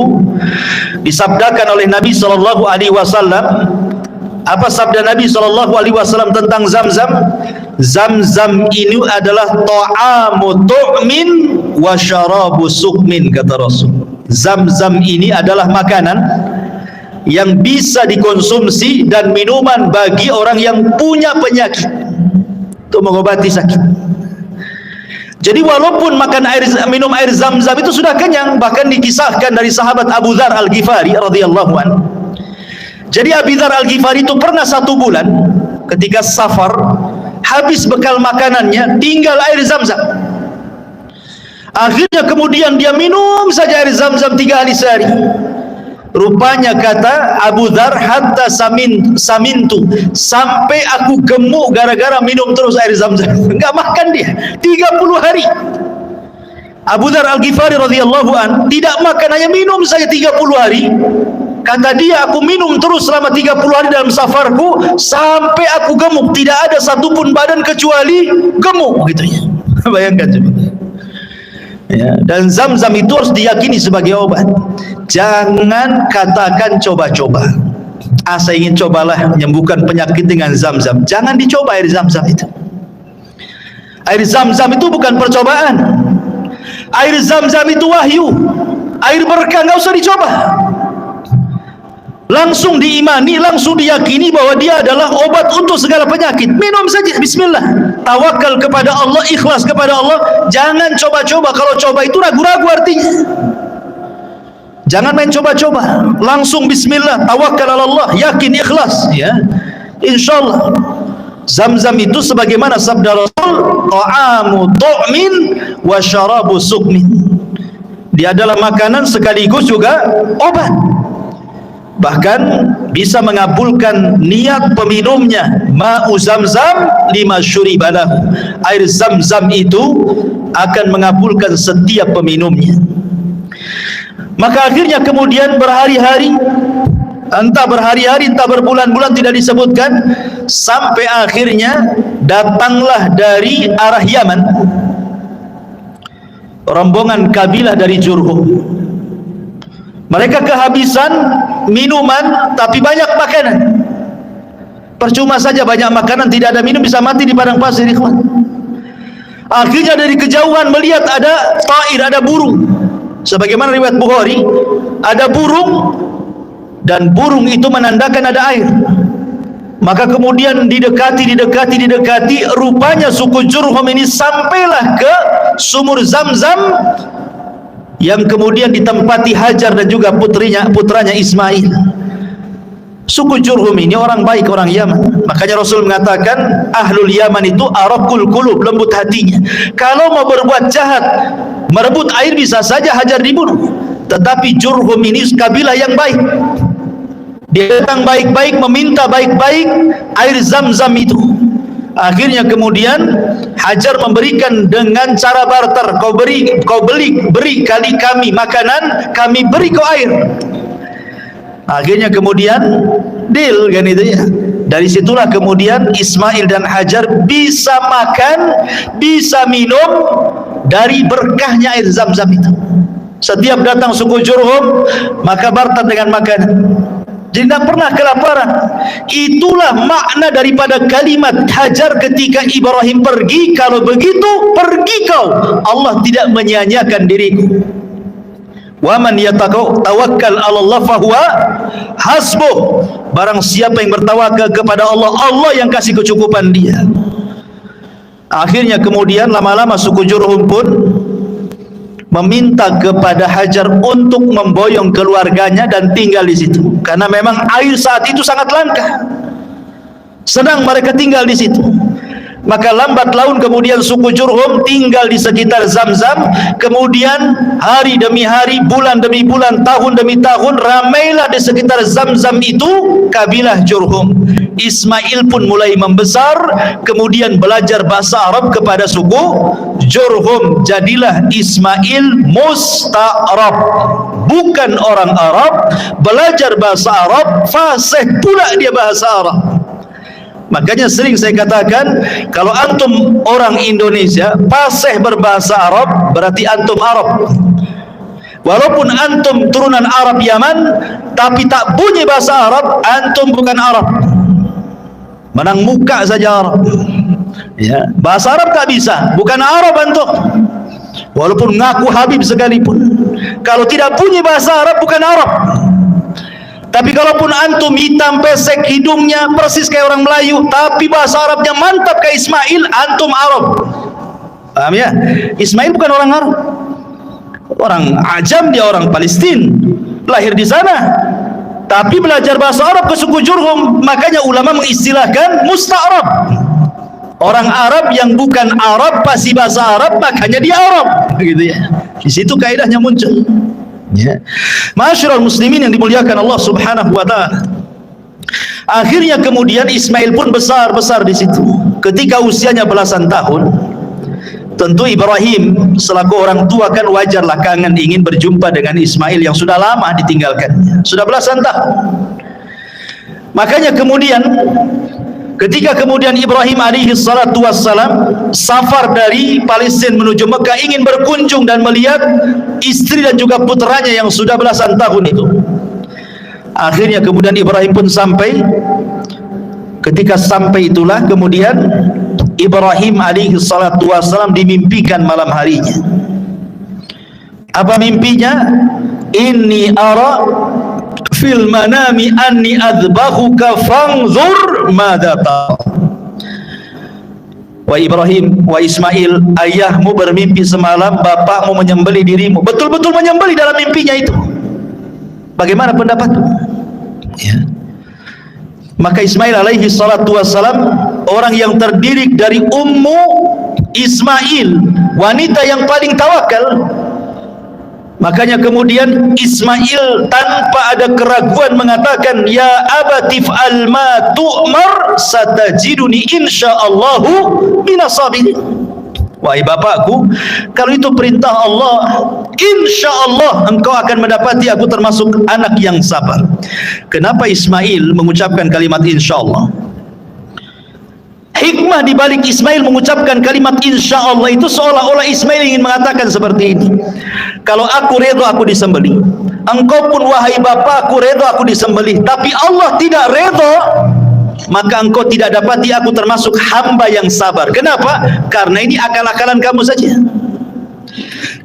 disabdakan oleh Nabi SAW. Apa sabda Nabi SAW tentang zam-zam? Zam-zam ini adalah ta'amu tu'min wa syarabu sukmin, kata Rasul. Zam-zam ini adalah makanan yang bisa dikonsumsi dan minuman bagi orang yang punya penyakit, untuk mengobati sakit. Jadi walaupun minum air zam-zam itu sudah kenyang, bahkan dikisahkan dari sahabat Abu Dzar Al-Ghifari radhiyallahu anhu. Jadi Abu Dzar Al-Ghifari itu pernah 1 bulan ketika safar, habis bekal makanannya, tinggal air zam-zam. Akhirnya kemudian dia minum saja air zam-zam 3 hari sehari. Rupanya kata Abu Dzar, hatta samintu, sampai aku gemuk gara-gara minum terus air zam-zam. Enggak makan dia 30 hari. Abu Dzar Al-Ghifari radhiyallahu an tidak makan, hanya minum saja 30 hari. Kata dia, aku minum terus selama 30 hari dalam safarku sampai aku gemuk, tidak ada satupun badan kecuali gemuk, gitu ya. Bayangkan coba. Ya, dan zam-zam itu harus diyakini sebagai obat. Jangan katakan coba-coba. Saya ingin cobalah menyembuhkan penyakit dengan zam-zam. Jangan dicoba air zam-zam itu. Air zam-zam itu bukan percobaan. Air zam-zam itu wahyu. Air berkah, nggak usah dicoba. Langsung diimani, langsung diyakini bahwa dia adalah obat untuk segala penyakit. Minum saja, bismillah. Tawakal kepada Allah, ikhlas kepada Allah. Jangan coba-coba. Kalau coba itu ragu-ragu artinya. Jangan main coba-coba. Langsung bismillah, tawakal Allah, yakin, ikhlas, ya. Insyaallah. Zam-zam itu sebagaimana sabda Rasul, ta'amu tu'min wa syarabu sukmin. Dia adalah makanan sekaligus juga obat. Bahkan bisa mengabulkan niat peminumnya. Ma'u zam-zam lima syuribalahu. Air zam-zam itu akan mengabulkan setiap peminumnya. Maka akhirnya kemudian berhari-hari, entah berhari-hari entah berbulan-bulan tidak disebutkan, sampai akhirnya datanglah dari arah Yaman rombongan kabilah dari Jurhum. Mereka kehabisan minuman tapi banyak makanan. Percuma saja banyak makanan, tidak ada minum, bisa mati di padang pasir, ikhwan. Akhirnya dari kejauhan melihat ada ta'ir, ada burung. Sebagaimana riwayat Bukhari, ada burung, dan burung itu menandakan ada air. Maka kemudian didekati, rupanya suku Jurhum ini sampailah ke sumur Zam-Zam yang kemudian ditempati Hajar dan juga putranya Ismail. Suku Jurhum ini orang baik, orang Yaman. Makanya Rasul mengatakan ahlul Yaman itu araqul qulub, lembut hatinya. Kalau mau berbuat jahat, merebut air, bisa saja Hajar dibunuh. Tetapi Jurhum ini kabilah yang baik. Dia datang baik-baik, meminta baik-baik air Zam-Zam itu. Akhirnya kemudian Hajar memberikan dengan cara barter. Kau beri kali kami makanan, kami beri kau air. Akhirnya kemudian deal kan itu ya. Dari situlah kemudian Ismail dan Hajar bisa makan, bisa minum dari berkahnya air Zam-Zam itu. Setiap datang suku Jurhum maka barter dengan makanan. Jadi tidak pernah kelaparan. Itulah makna daripada kalimat Hajar ketika Ibrahim pergi. Kalau begitu, pergi kau. Allah tidak menyia-nyiakan diriku. Wa man yatawakkal 'ala Allah fahuwa hasbuh. Barang siapa yang bertawakal kepada Allah, Allah yang kasih kecukupan dia. Akhirnya kemudian lama-lama suku Jurhum pun meminta kepada Hajar untuk memboyong keluarganya dan tinggal di situ. Karena memang air saat itu sangat langka. Senang mereka tinggal di situ. Maka lambat laun kemudian suku Jurhum tinggal di sekitar Zam-Zam. Kemudian hari demi hari, bulan demi bulan, tahun demi tahun, ramailah di sekitar Zam-Zam itu kabilah Jurhum. Ismail pun mulai membesar, kemudian belajar bahasa Arab kepada suku Jurhum. Jadilah Ismail musta'rab, bukan orang Arab, belajar bahasa Arab, fasih pula dia bahasa Arab. Makanya sering saya katakan, kalau antum orang Indonesia fasih berbahasa Arab, berarti antum Arab. Walaupun antum turunan Arab Yaman, tapi tak bunyi bahasa Arab, antum bukan Arab. Menang muka saja Arab. Ya, bahasa Arab tak bisa, bukan Arab antum. Walaupun ngaku Habib sekalipun, kalau tidak bunyi bahasa Arab, bukan Arab. Tapi kalaupun antum hitam pesek hidungnya persis kayak orang Melayu, tapi bahasa Arabnya mantap kayak Ismail, antum Arab. Paham ya? Ismail bukan orang Arab, orang Ajam, dia orang Palestina, lahir di sana, tapi belajar bahasa Arab ke suku Jurhum. Makanya ulama mengistilahkan musta'rab. Orang Arab yang bukan Arab pasti bahasa Arab, makanya dia Arab, gitu ya. Di situ kaidahnya muncul. Ya. Ma'asyiral muslimin yang dimuliakan Allah Subhanahu wa taala. Akhirnya kemudian Ismail pun besar-besar di situ. Ketika usianya belasan tahun, tentu Ibrahim selaku orang tua kan wajarlah kangen ingin berjumpa dengan Ismail yang sudah lama ditinggalkannya, sudah belasan tahun. Makanya kemudian ketika kemudian Ibrahim alaihi salatu wassalam safar dari Palestina menuju Mekah, ingin berkunjung dan melihat istri dan juga putranya yang sudah belasan tahun itu. Akhirnya kemudian Ibrahim pun sampai. Ketika sampai itulah kemudian Ibrahim alaihi salatu wassalam dimimpikan malam harinya. Apa mimpinya? Inni ara fil manami anni adbahuka fanzur madza tara. Wa Ibrahim, wa Ismail, ayahmu bermimpi semalam bapakmu menyembelih dirimu. Betul-betul menyembelih dalam mimpinya itu. Bagaimana pendapatmu? Ya. Maka Ismail alaihi salatu wassalam, orang yang terdiri dari ummu Ismail, wanita yang paling tawakal. Makanya kemudian Ismail tanpa ada keraguan mengatakan, ya abati fa'al ma tu'mar satajiduni insyaallahu minas sabirin. Wahai bapakku, kalau itu perintah Allah, insyaallah engkau akan mendapati aku termasuk anak yang sabar. Kenapa Ismail mengucapkan kalimat insyaallah? Hikmah di balik Ismail mengucapkan kalimat insyaallah itu seolah-olah Ismail ingin mengatakan seperti ini. Kalau aku redha aku disembelih, engkau pun wahai bapakku redha aku disembelih, tapi Allah tidak redha, maka engkau tidak dapati aku termasuk hamba yang sabar. Kenapa? Karena ini akal-akalan kamu saja.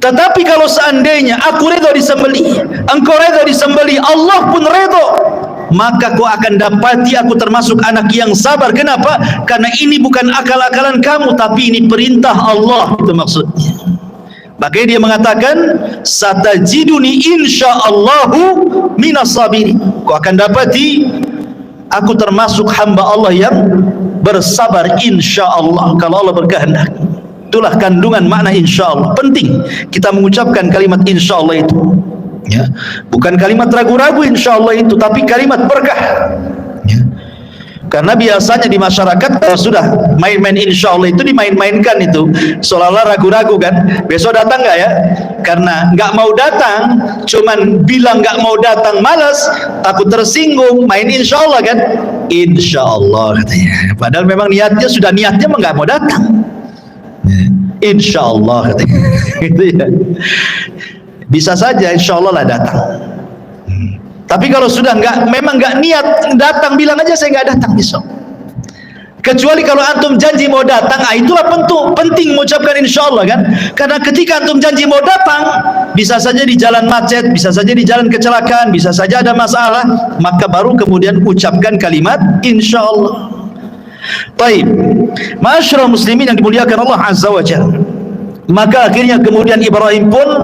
Tetapi kalau seandainya aku redha disembelih, engkau redha disembelih, Allah pun redha, maka kau akan dapati aku termasuk anak yang sabar. Kenapa? Karena ini bukan akal-akalan kamu, tapi ini perintah Allah. Itu maksudnya. Makanya dia mengatakan, satajiduni insyaallahu minas sabirin. Kau akan dapati aku termasuk hamba Allah yang bersabar insyaallah, kalau Allah berkehendak. Itulah kandungan makna insyaallah. Penting kita mengucapkan kalimat insyaallah itu. Ya, bukan kalimat ragu-ragu insyaallah itu, tapi kalimat berkah. Ya. Karena biasanya di masyarakat kalau sudah main-main insya Allah itu dimain-mainkan itu, seolah-olah ragu-ragu kan, besok datang nggak ya? Karena nggak mau datang, cuman bilang nggak mau datang, malas, takut tersinggung, main insya Allah kan? Insya Allah katanya. Padahal memang niatnya emang nggak mau datang. Insya Allah katanya. Gitu ya. Bisa saja insya Allah lah datang. Tapi kalau sudah memang nggak niat datang, bilang aja saya nggak datang besok. Kecuali kalau antum janji mau datang, itulah penting mengucapkan insya Allah kan. Karena ketika antum janji mau datang, bisa saja di jalan macet, bisa saja di jalan kecelakaan, bisa saja ada masalah, maka baru kemudian ucapkan kalimat insya Allah. Baik, ma'asyiral muslimin yang dimuliakan Allah Azza wa Jalla. Maka akhirnya kemudian Ibrahim pun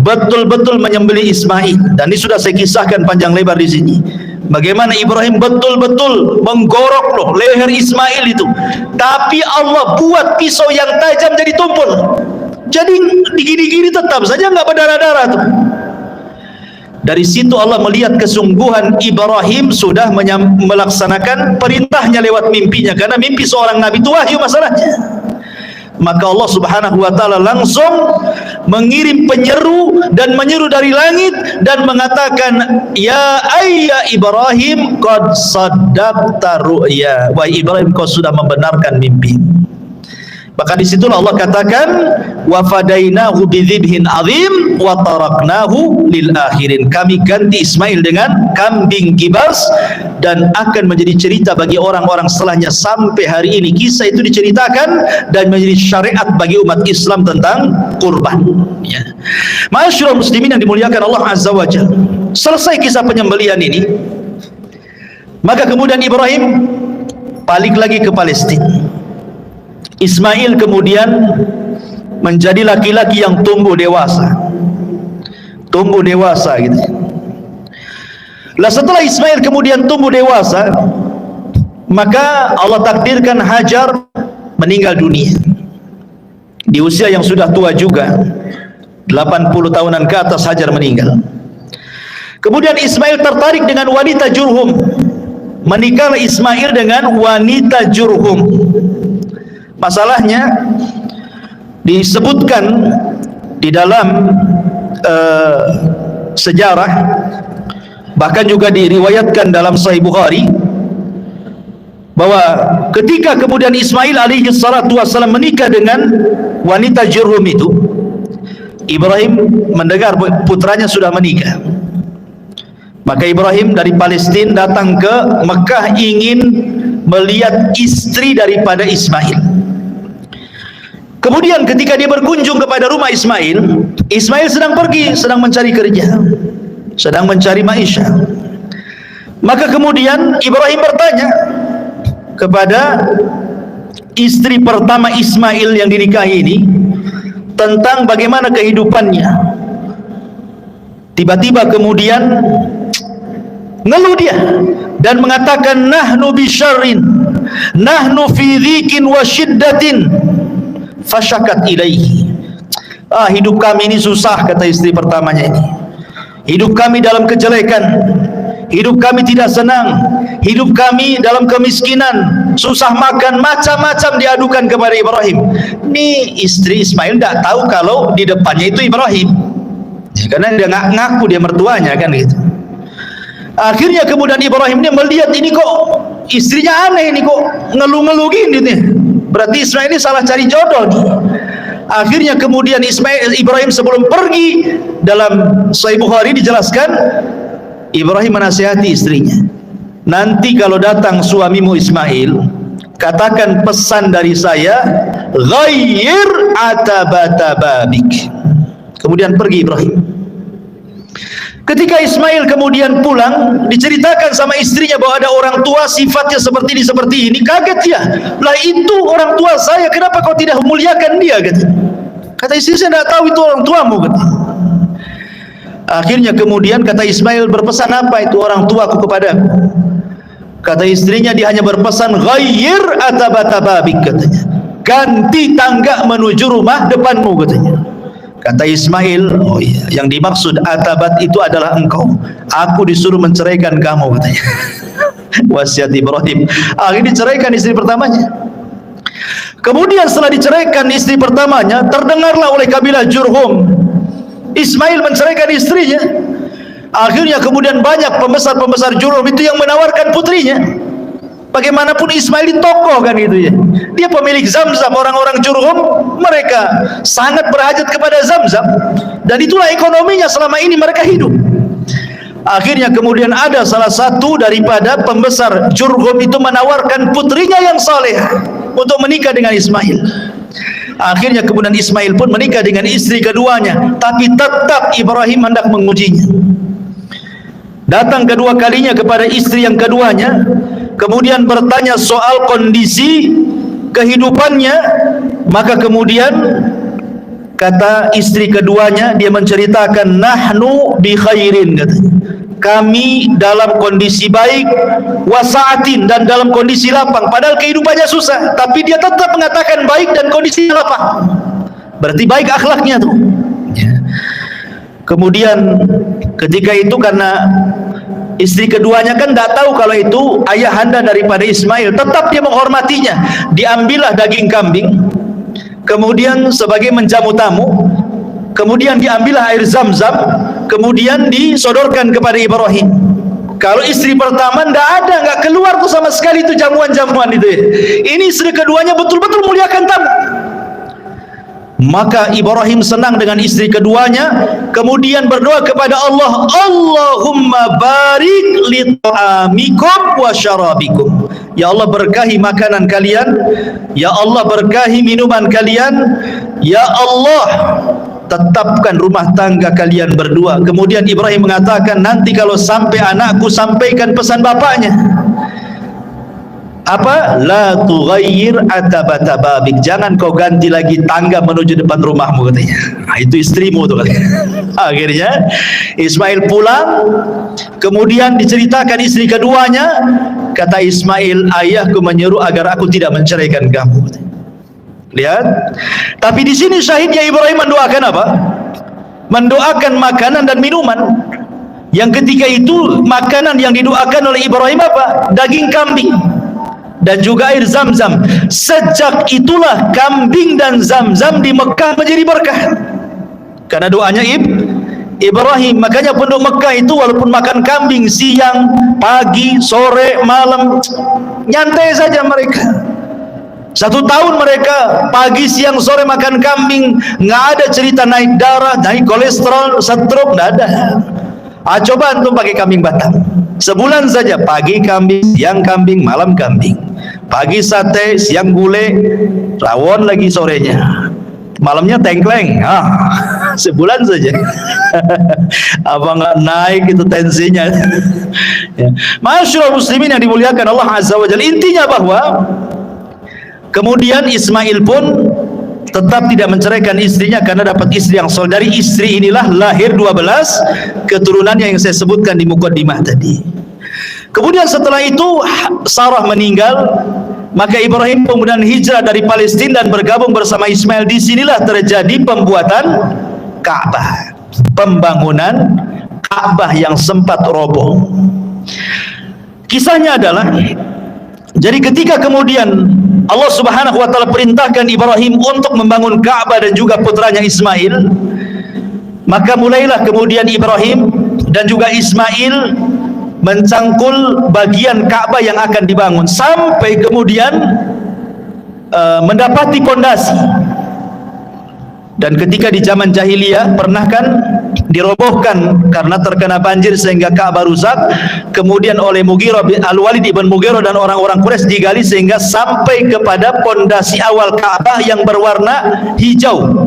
betul-betul menyembelih Ismail, dan ini sudah saya kisahkan panjang lebar di sini. Bagaimana Ibrahim betul-betul menggorok leher Ismail itu, tapi Allah buat pisau yang tajam jadi tumpul. Jadi digini-gini tetap saja nggak berdarah-darah tuh. Dari situ Allah melihat kesungguhan Ibrahim sudah melaksanakan perintahnya lewat mimpinya, karena mimpi seorang nabi itu wahyu masalahnya. Maka Allah Subhanahu wa taala langsung mengirim penyeru dan menyeru dari langit dan mengatakan, ya ayya Ibrahim qad saddaqta ru'ya, wahai Ibrahim kau sudah membenarkan mimpi. Maka disitulah Allah katakan, wa fadainahu bidzibhin azim wa taraknahu lil akhirin. Kami ganti Ismail dengan kambing kibas, dan akan menjadi cerita bagi orang-orang setelahnya sampai hari ini. Kisah itu diceritakan dan menjadi syariat bagi umat Islam tentang kurban. Ya. Ma'asyiral muslimin yang dimuliakan Allah Azza wa Jalla. Selesai kisah penyembelihan ini, maka kemudian Ibrahim balik lagi ke Palestina. Ismail kemudian menjadi laki-laki yang tumbuh dewasa gitu. Lah setelah Ismail kemudian tumbuh dewasa, maka Allah takdirkan Hajar meninggal dunia di usia yang sudah tua juga, 80 tahunan ke atas Hajar meninggal. Kemudian Ismail tertarik dengan wanita Jurhum, menikahlah Ismail dengan wanita Jurhum. Masalahnya disebutkan di dalam sejarah, bahkan juga diriwayatkan dalam Sahih Bukhari, bahwa ketika kemudian Ismail alaihi salatu wassalam menikah dengan wanita Jurhum itu, Ibrahim mendengar putranya sudah menikah. Maka Ibrahim dari Palestina datang ke Mekah ingin melihat istri daripada Ismail. Kemudian ketika dia berkunjung kepada rumah Ismail, Ismail sedang pergi, sedang mencari kerja, sedang mencari maisha. Maka kemudian Ibrahim bertanya kepada istri pertama Ismail yang dinikahi ini tentang bagaimana kehidupannya. Tiba-tiba kemudian ngeluh dia dan mengatakan, nahnu bisyarrin, nahnu fi dhikin wa syiddatin, fasyakat ilaihi. Hidup kami ini susah, kata istri pertamanya ini. Hidup kami dalam kejelekan, hidup kami tidak senang, hidup kami dalam kemiskinan, susah makan, macam-macam diadukan kepada Ibrahim. Ini istri Ismail tidak tahu kalau di depannya itu Ibrahim, ya, karena dia ngaku dia mertuanya kan gitu. Akhirnya kemudian Ibrahim dia melihat ini kok istrinya aneh, ini kok ngeluh-ngeluh gini nih. Berarti Ismail ini salah cari jodoh nih. Akhirnya kemudian Ibrahim sebelum pergi, dalam Sahih Bukhari dijelaskan, Ibrahim menasihati istrinya, nanti kalau datang suamimu Ismail, katakan pesan dari saya, ghayyir atabata babik. Kemudian pergi Ibrahim. Ketika Ismail kemudian pulang, diceritakan sama istrinya bahwa ada orang tua sifatnya seperti ini. Kaget dia. Lah itu orang tua saya, kenapa kau tidak memuliakan dia? Kata istri, saya tidak tahu itu orang tuamu. Akhirnya kemudian kata Ismail, berpesan apa itu orang tuaku kepadaku? Kata istrinya, dia hanya berpesan, ghayyir atabata babik, katanya, ganti tangga menuju rumah depanmu, katanya. Kata Ismail, oh iya, yang dimaksud atabat itu adalah engkau. Aku disuruh menceraikan kamu, katanya. wasiat Ibrahim. Akhirnya diceraikan istri pertamanya. Kemudian setelah diceraikan istri pertamanya, terdengarlah oleh kabilah Jurhum Ismail menceraikan istrinya. Akhirnya kemudian banyak pembesar-pembesar Jurhum itu yang menawarkan putrinya. Bagaimanapun Ismail ini tokoh kan gitu ya. Dia pemilik Zamzam. Orang-orang Jurhum mereka sangat berhajat kepada Zamzam, dan itulah ekonominya selama ini mereka hidup. Akhirnya kemudian ada salah satu daripada pembesar Jurhum itu menawarkan putrinya yang saleh untuk menikah dengan Ismail. Akhirnya kemudian Ismail pun menikah dengan istri keduanya, tapi tetap Ibrahim hendak mengujinya. Datang kedua kalinya kepada istri yang keduanya, kemudian bertanya soal kondisi kehidupannya. Maka kemudian kata istri keduanya, dia menceritakan, nahnu bi khairin, katanya, kami dalam kondisi baik, wasaatin, dan dalam kondisi lapang. Padahal kehidupannya susah, tapi dia tetap mengatakan baik dan kondisinya lapang. Berarti baik akhlaknya tuh. Kemudian ketika itu, karena istri keduanya kan tidak tahu kalau itu ayahanda daripada Ismail, tetap dia menghormatinya. Diambillah daging kambing, kemudian sebagai menjamu tamu, kemudian diambillah air Zamzam, kemudian disodorkan kepada Ibrahim. Kalau istri pertama nggak keluar tuh sama sekali itu jamuan-jamuan itu ya. Ini istri keduanya betul-betul muliakan tamu. Maka Ibrahim senang dengan istri keduanya, kemudian berdoa kepada Allah, Allahumma barik li ta'amikum wa syarabikum. Ya Allah, berkahi makanan kalian, ya Allah berkahi minuman kalian, ya Allah tetapkan rumah tangga kalian berdua. Kemudian Ibrahim mengatakan, nanti kalau sampai anakku sampaikan pesan bapaknya, apa? La tughayyir atabata babik, jangan kau ganti lagi tangga menuju depan rumahmu, katanya. Nah, itu istrimu tuh, katanya. Akhirnya Ismail pulang, kemudian diceritakan istri keduanya. Kata Ismail, ayahku menyuruh agar aku tidak menceraikan kamu. Lihat, tapi di sini syahidnya Ibrahim mendoakan apa? Mendoakan makanan dan minuman. Yang ketika itu makanan yang didoakan oleh Ibrahim apa? Daging kambing dan juga air Zamzam. Sejak itulah kambing dan Zamzam di Mekah menjadi berkah karena doanya Ibrahim. Makanya penduduk Mekah itu walaupun makan kambing siang, pagi, sore, malam, nyantai saja mereka. 1 tahun mereka pagi, siang, sore makan kambing, nggak ada cerita naik darah, naik kolesterol, stroke, nggak ada. Coba antum pakai kambing Batam, sebulan saja pagi kambing, siang kambing, malam kambing. Pagi sate, siang gulai, rawon lagi sorenya, malamnya tengkleng. Sebulan saja. Apa nggak naik itu tensinya? Ya. Masyaallah muslimin yang dimuliakan Allah Azza wa Jalla. Intinya bahwa kemudian Ismail pun tetap tidak menceraikan istrinya karena dapat istri yang soleh. Dari istri inilah lahir 12 keturunannya yang saya sebutkan di mukaddimah tadi. Kemudian setelah itu Sarah meninggal, maka Ibrahim kemudian hijrah dari Palestina dan bergabung bersama Ismail. Disinilah terjadi pembuatan Ka'bah, pembangunan Ka'bah yang sempat roboh. Kisahnya adalah, jadi ketika kemudian Allah Subhanahu wa taala perintahkan Ibrahim untuk membangun Ka'bah dan juga putranya Ismail, maka mulailah kemudian Ibrahim dan juga Ismail mencangkul bagian Ka'bah yang akan dibangun sampai kemudian mendapati pondasi. Dan ketika di zaman jahiliyah pernah kan dirobohkan karena terkena banjir sehingga Ka'bah rusak. Kemudian oleh Al-Walid ibn Mughirah dan orang-orang Quraisy digali sehingga sampai kepada pondasi awal Ka'bah yang berwarna hijau.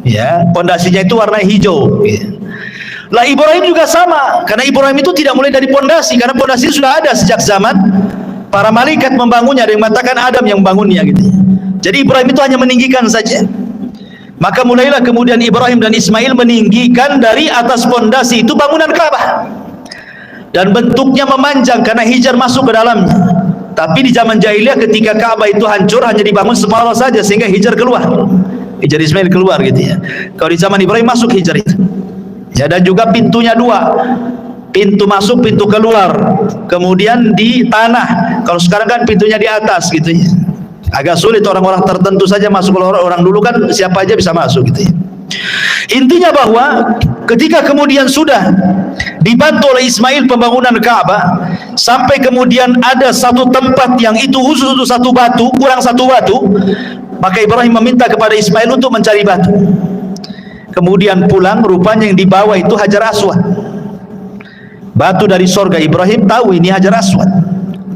Ya, pondasinya itu warna hijau. Lah Ibrahim juga sama, karena Ibrahim itu tidak mulai dari pondasi, karena pondasi sudah ada sejak zaman para malaikat membangunnya. Ada yang mengatakan Adam yang membangunnya gitu. Jadi Ibrahim itu hanya meninggikan saja. Maka mulailah kemudian Ibrahim dan Ismail meninggikan dari atas pondasi itu bangunan Ka'bah. Dan bentuknya memanjang karena Hijar masuk ke dalamnya. Tapi di zaman jahiliyah ketika Ka'bah itu hancur hanya dibangun separuh saja sehingga Hijar keluar. Hijar Ismail keluar gitu ya. Kalau di zaman Ibrahim masuk Hijar itu. Ya, dan juga pintunya 2. pintu masuk, pintu keluar, kemudian di tanah. Kalau sekarang kan pintunya di atas gitu ya. Agak sulit, orang-orang tertentu saja masuk. Kalau orang dulu kan siapa aja bisa masuk gitu ya. Intinya bahwa ketika kemudian sudah dibantu oleh Ismail pembangunan Ka'bah, sampai kemudian ada satu tempat yang itu khusus untuk satu batu, kurang satu batu, maka Ibrahim meminta kepada Ismail untuk mencari batu. Kemudian pulang, rupanya yang dibawa itu Hajar Aswad, batu dari sorga. Ibrahim tahu ini Hajar Aswad,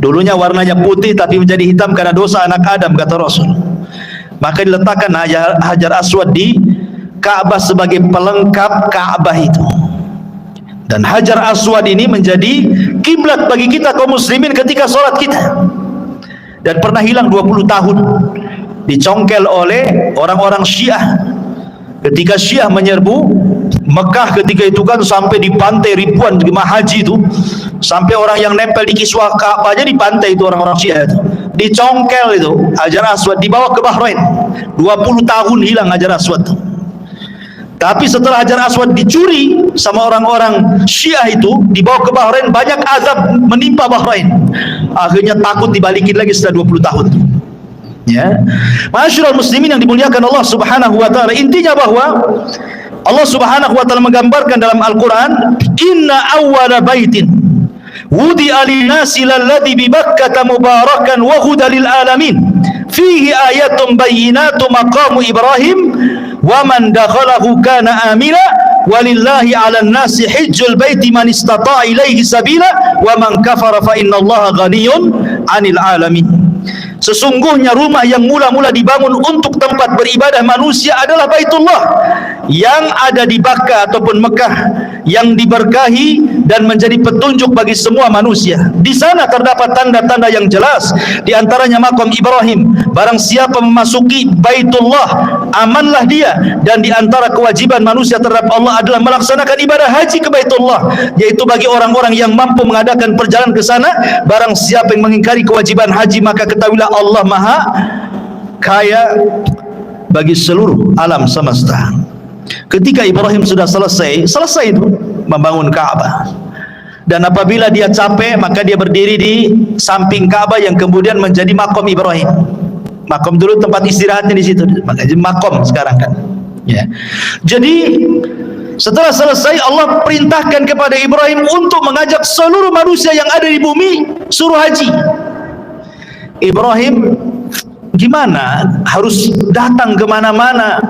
dulunya warnanya putih tapi menjadi hitam karena dosa anak Adam, kata Rasul. Maka diletakkan Hajar Aswad di Ka'bah sebagai pelengkap Ka'bah itu. Dan Hajar Aswad ini menjadi kiblat bagi kita kaum muslimin ketika sholat kita. Dan pernah hilang 20 tahun, dicongkel oleh orang-orang Syiah. Ketika Syiah menyerbu Mekah ketika itu kan, sampai dipantai ribuan jemaah haji itu, sampai orang yang nempel di kiswah Ka'bah aja dipantai itu orang-orang Syiah itu, dicongkel itu Hajar Aswad, dibawa ke Bahrain. 20 tahun hilang Hajar Aswad itu. Tapi setelah Hajar Aswad dicuri sama orang-orang Syiah itu, dibawa ke Bahrain, banyak azab menimpa Bahrain. Akhirnya takut dibalikin lagi setelah 20 tahun. Ya, Ma'asyiral muslimin yang dimuliakan Allah Subhanahu wa taala, intinya bahwa Allah Subhanahu wa taala menggambarkan dalam Al-Qur'an, inna awwala baitin wudi'a lin-nasi lalladzi bi Bakkah mubarakan wa hudal lil alamin fihi ayatun bayyinatun maqamu Ibrahim wa man dakhalahu kana amina walillahi 'alan nasi hajjul baiti man istata'a ilaihi sabila wa man kafara fa innallaha ghaniyyun 'anil alamin. Sesungguhnya rumah yang mula-mula dibangun untuk tempat beribadah manusia adalah Baitullah yang ada di Bakkah ataupun Mekah, yang diberkahi dan menjadi petunjuk bagi semua manusia. Di sana terdapat tanda-tanda yang jelas, di antaranya maqam Ibrahim. Barang siapa memasuki Baitullah, amanlah dia. Dan di antara kewajiban manusia terhadap Allah adalah melaksanakan ibadah haji ke Baitullah, yaitu bagi orang-orang yang mampu mengadakan perjalanan ke sana. Barang siapa yang mengingkari kewajiban haji, maka ketahuilah Allah Maha Kaya bagi seluruh alam semesta. Ketika Ibrahim sudah selesai itu membangun Ka'bah, dan apabila dia capek, maka dia berdiri di samping Ka'bah yang kemudian menjadi makom Ibrahim. Makom dulu tempat istirahatnya di situ, makanya makom sekarang kan. Ya. Jadi setelah selesai, Allah perintahkan kepada Ibrahim untuk mengajak seluruh manusia yang ada di bumi suruh haji. Ibrahim gimana? Harus datang kemana-mana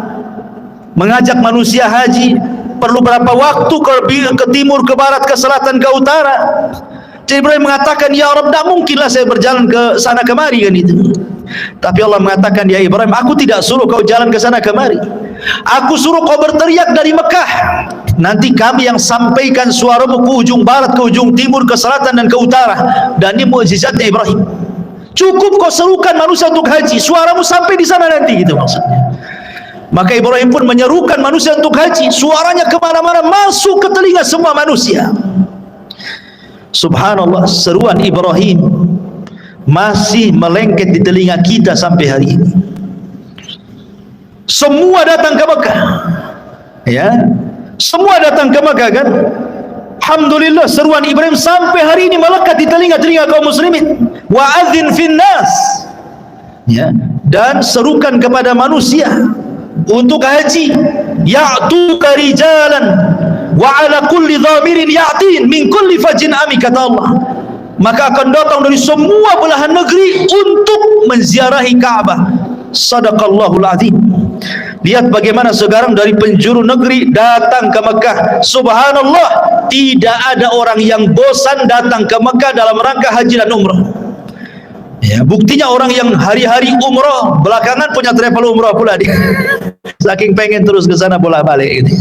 mengajak manusia haji. Perlu berapa waktu ke timur, ke barat, ke selatan, ke utara? Jadi Ibrahim mengatakan, ya Rabb, tidak mungkinlah saya berjalan ke sana kemari kan itu. Tapi Allah mengatakan, ya Ibrahim, aku tidak suruh kau jalan ke sana kemari. Aku suruh kau berteriak dari Mekah. Nanti kami yang sampaikan suaramu ke ujung barat, ke ujung timur, ke selatan dan ke utara. Dan ini mukjizatnya Ibrahim. Cukup kau serukan manusia untuk haji, suaramu sampai di sana nanti, gitu maksudnya. Maka Ibrahim pun menyerukan manusia untuk haji, suaranya kemana-mana, masuk ke telinga semua manusia. Subhanallah, seruan Ibrahim masih melengket di telinga kita sampai hari ini. Semua datang ke Mekah, ya, semua datang ke Mekah kan. Alhamdulillah, seruan Ibrahim sampai hari ini melekat di telinga-telinga kaum muslimin. Wa adzin finnas, ya, dan serukan kepada manusia untuk haji. Ya'tuka rijalan wa ala kulli dhamirin ya'tin min kulli fajin ami, kata Allah. Maka akan datang dari semua belahan negeri untuk menziarahi Ka'bah. Sadaqallahul azim. Lihat bagaimana sekarang dari penjuru negeri datang ke Mekah. Subhanallah, tidak ada orang yang bosan datang ke Mekah dalam rangka haji dan umrah. Ya, buktinya orang yang hari-hari umrah belakangan punya travel umrah pula dia. Saking pengen terus ke sana bolak-balik gitu.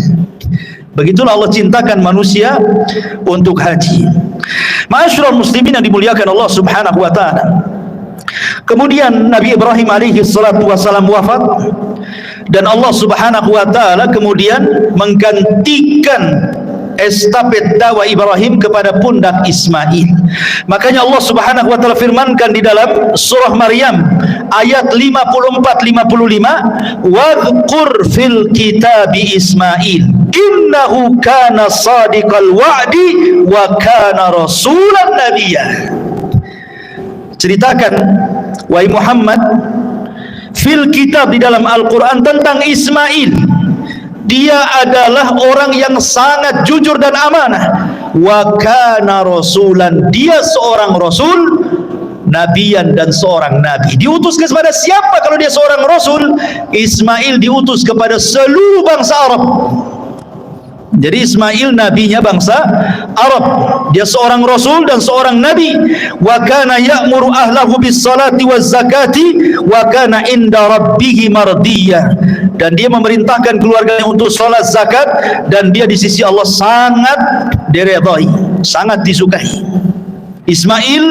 Begitulah Allah cintakan manusia untuk haji. Ma'asyiral muslimin yang dimuliakan Allah Subhanahu wa taala. Kemudian Nabi Ibrahim alaihi salatu wasalam wafat, dan Allah Subhanahu wa taala kemudian menggantikan estafet dakwah Ibrahim kepada pundak Ismail. Makanya Allah Subhanahu wa taala firmankan di dalam surah Maryam ayat 54-55, wadhkur fil kitabi Ismail innahu kana sadiqal wa'di wa kana rasulan nabiyya. Ceritakan wahai Muhammad fil kitab, di dalam Al-Quran, tentang Ismail. Dia adalah orang yang sangat jujur dan amanah. Wa kana rasulan, dia seorang rasul, nabiyan, dan seorang nabi. Diutus kepada siapa kalau dia seorang rasul? Ismail diutus kepada seluruh bangsa Arab. Jadi Ismail nabinya bangsa Arab. Dia seorang rasul dan seorang nabi. Wa kana ya'muru ahlahu bis salati waz zakati wa kana inda rabbih mardiyah. Dan dia memerintahkan keluarganya untuk salat, zakat, dan dia di sisi Allah sangat diridhai, sangat disukai. Ismail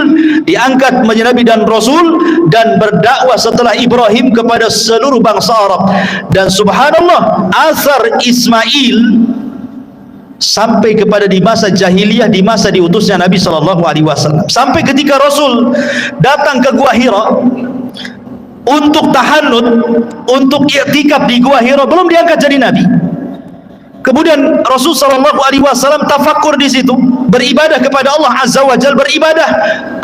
diangkat menjadi nabi dan rasul dan berdakwah setelah Ibrahim kepada seluruh bangsa Arab. Dan subhanallah, asar Ismail sampai kepada di masa jahiliyah, di masa diutusnya Nabi SAW, sampai ketika Rasul datang ke Gua Hira untuk tahannud, untuk i'tikaf di Gua Hira, belum diangkat jadi Nabi. Kemudian Rasul SAW tafakkur di situ, beribadah kepada Allah Azza wa Jalla, beribadah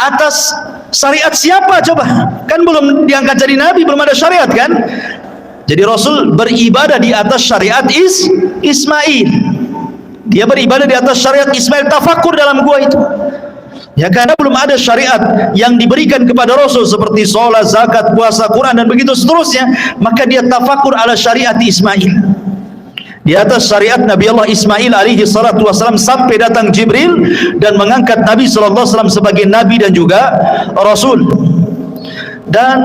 atas syariat siapa coba? Kan belum diangkat jadi Nabi, belum ada syariat kan? Jadi Rasul beribadah di atas syariat Ismail. Dia beribadah di atas syariat Ismail, tafakur dalam gua itu. Ya, karena belum ada syariat yang diberikan kepada Rasul seperti sholat, zakat, puasa, Quran, dan begitu seterusnya. Maka dia tafakur ala syariat Ismail. Di atas syariat Nabi Allah Ismail alaihi salatu wassalam, sampai datang Jibril dan mengangkat Nabi sallallahu alaihi wasallam sebagai Nabi dan juga Rasul. Dan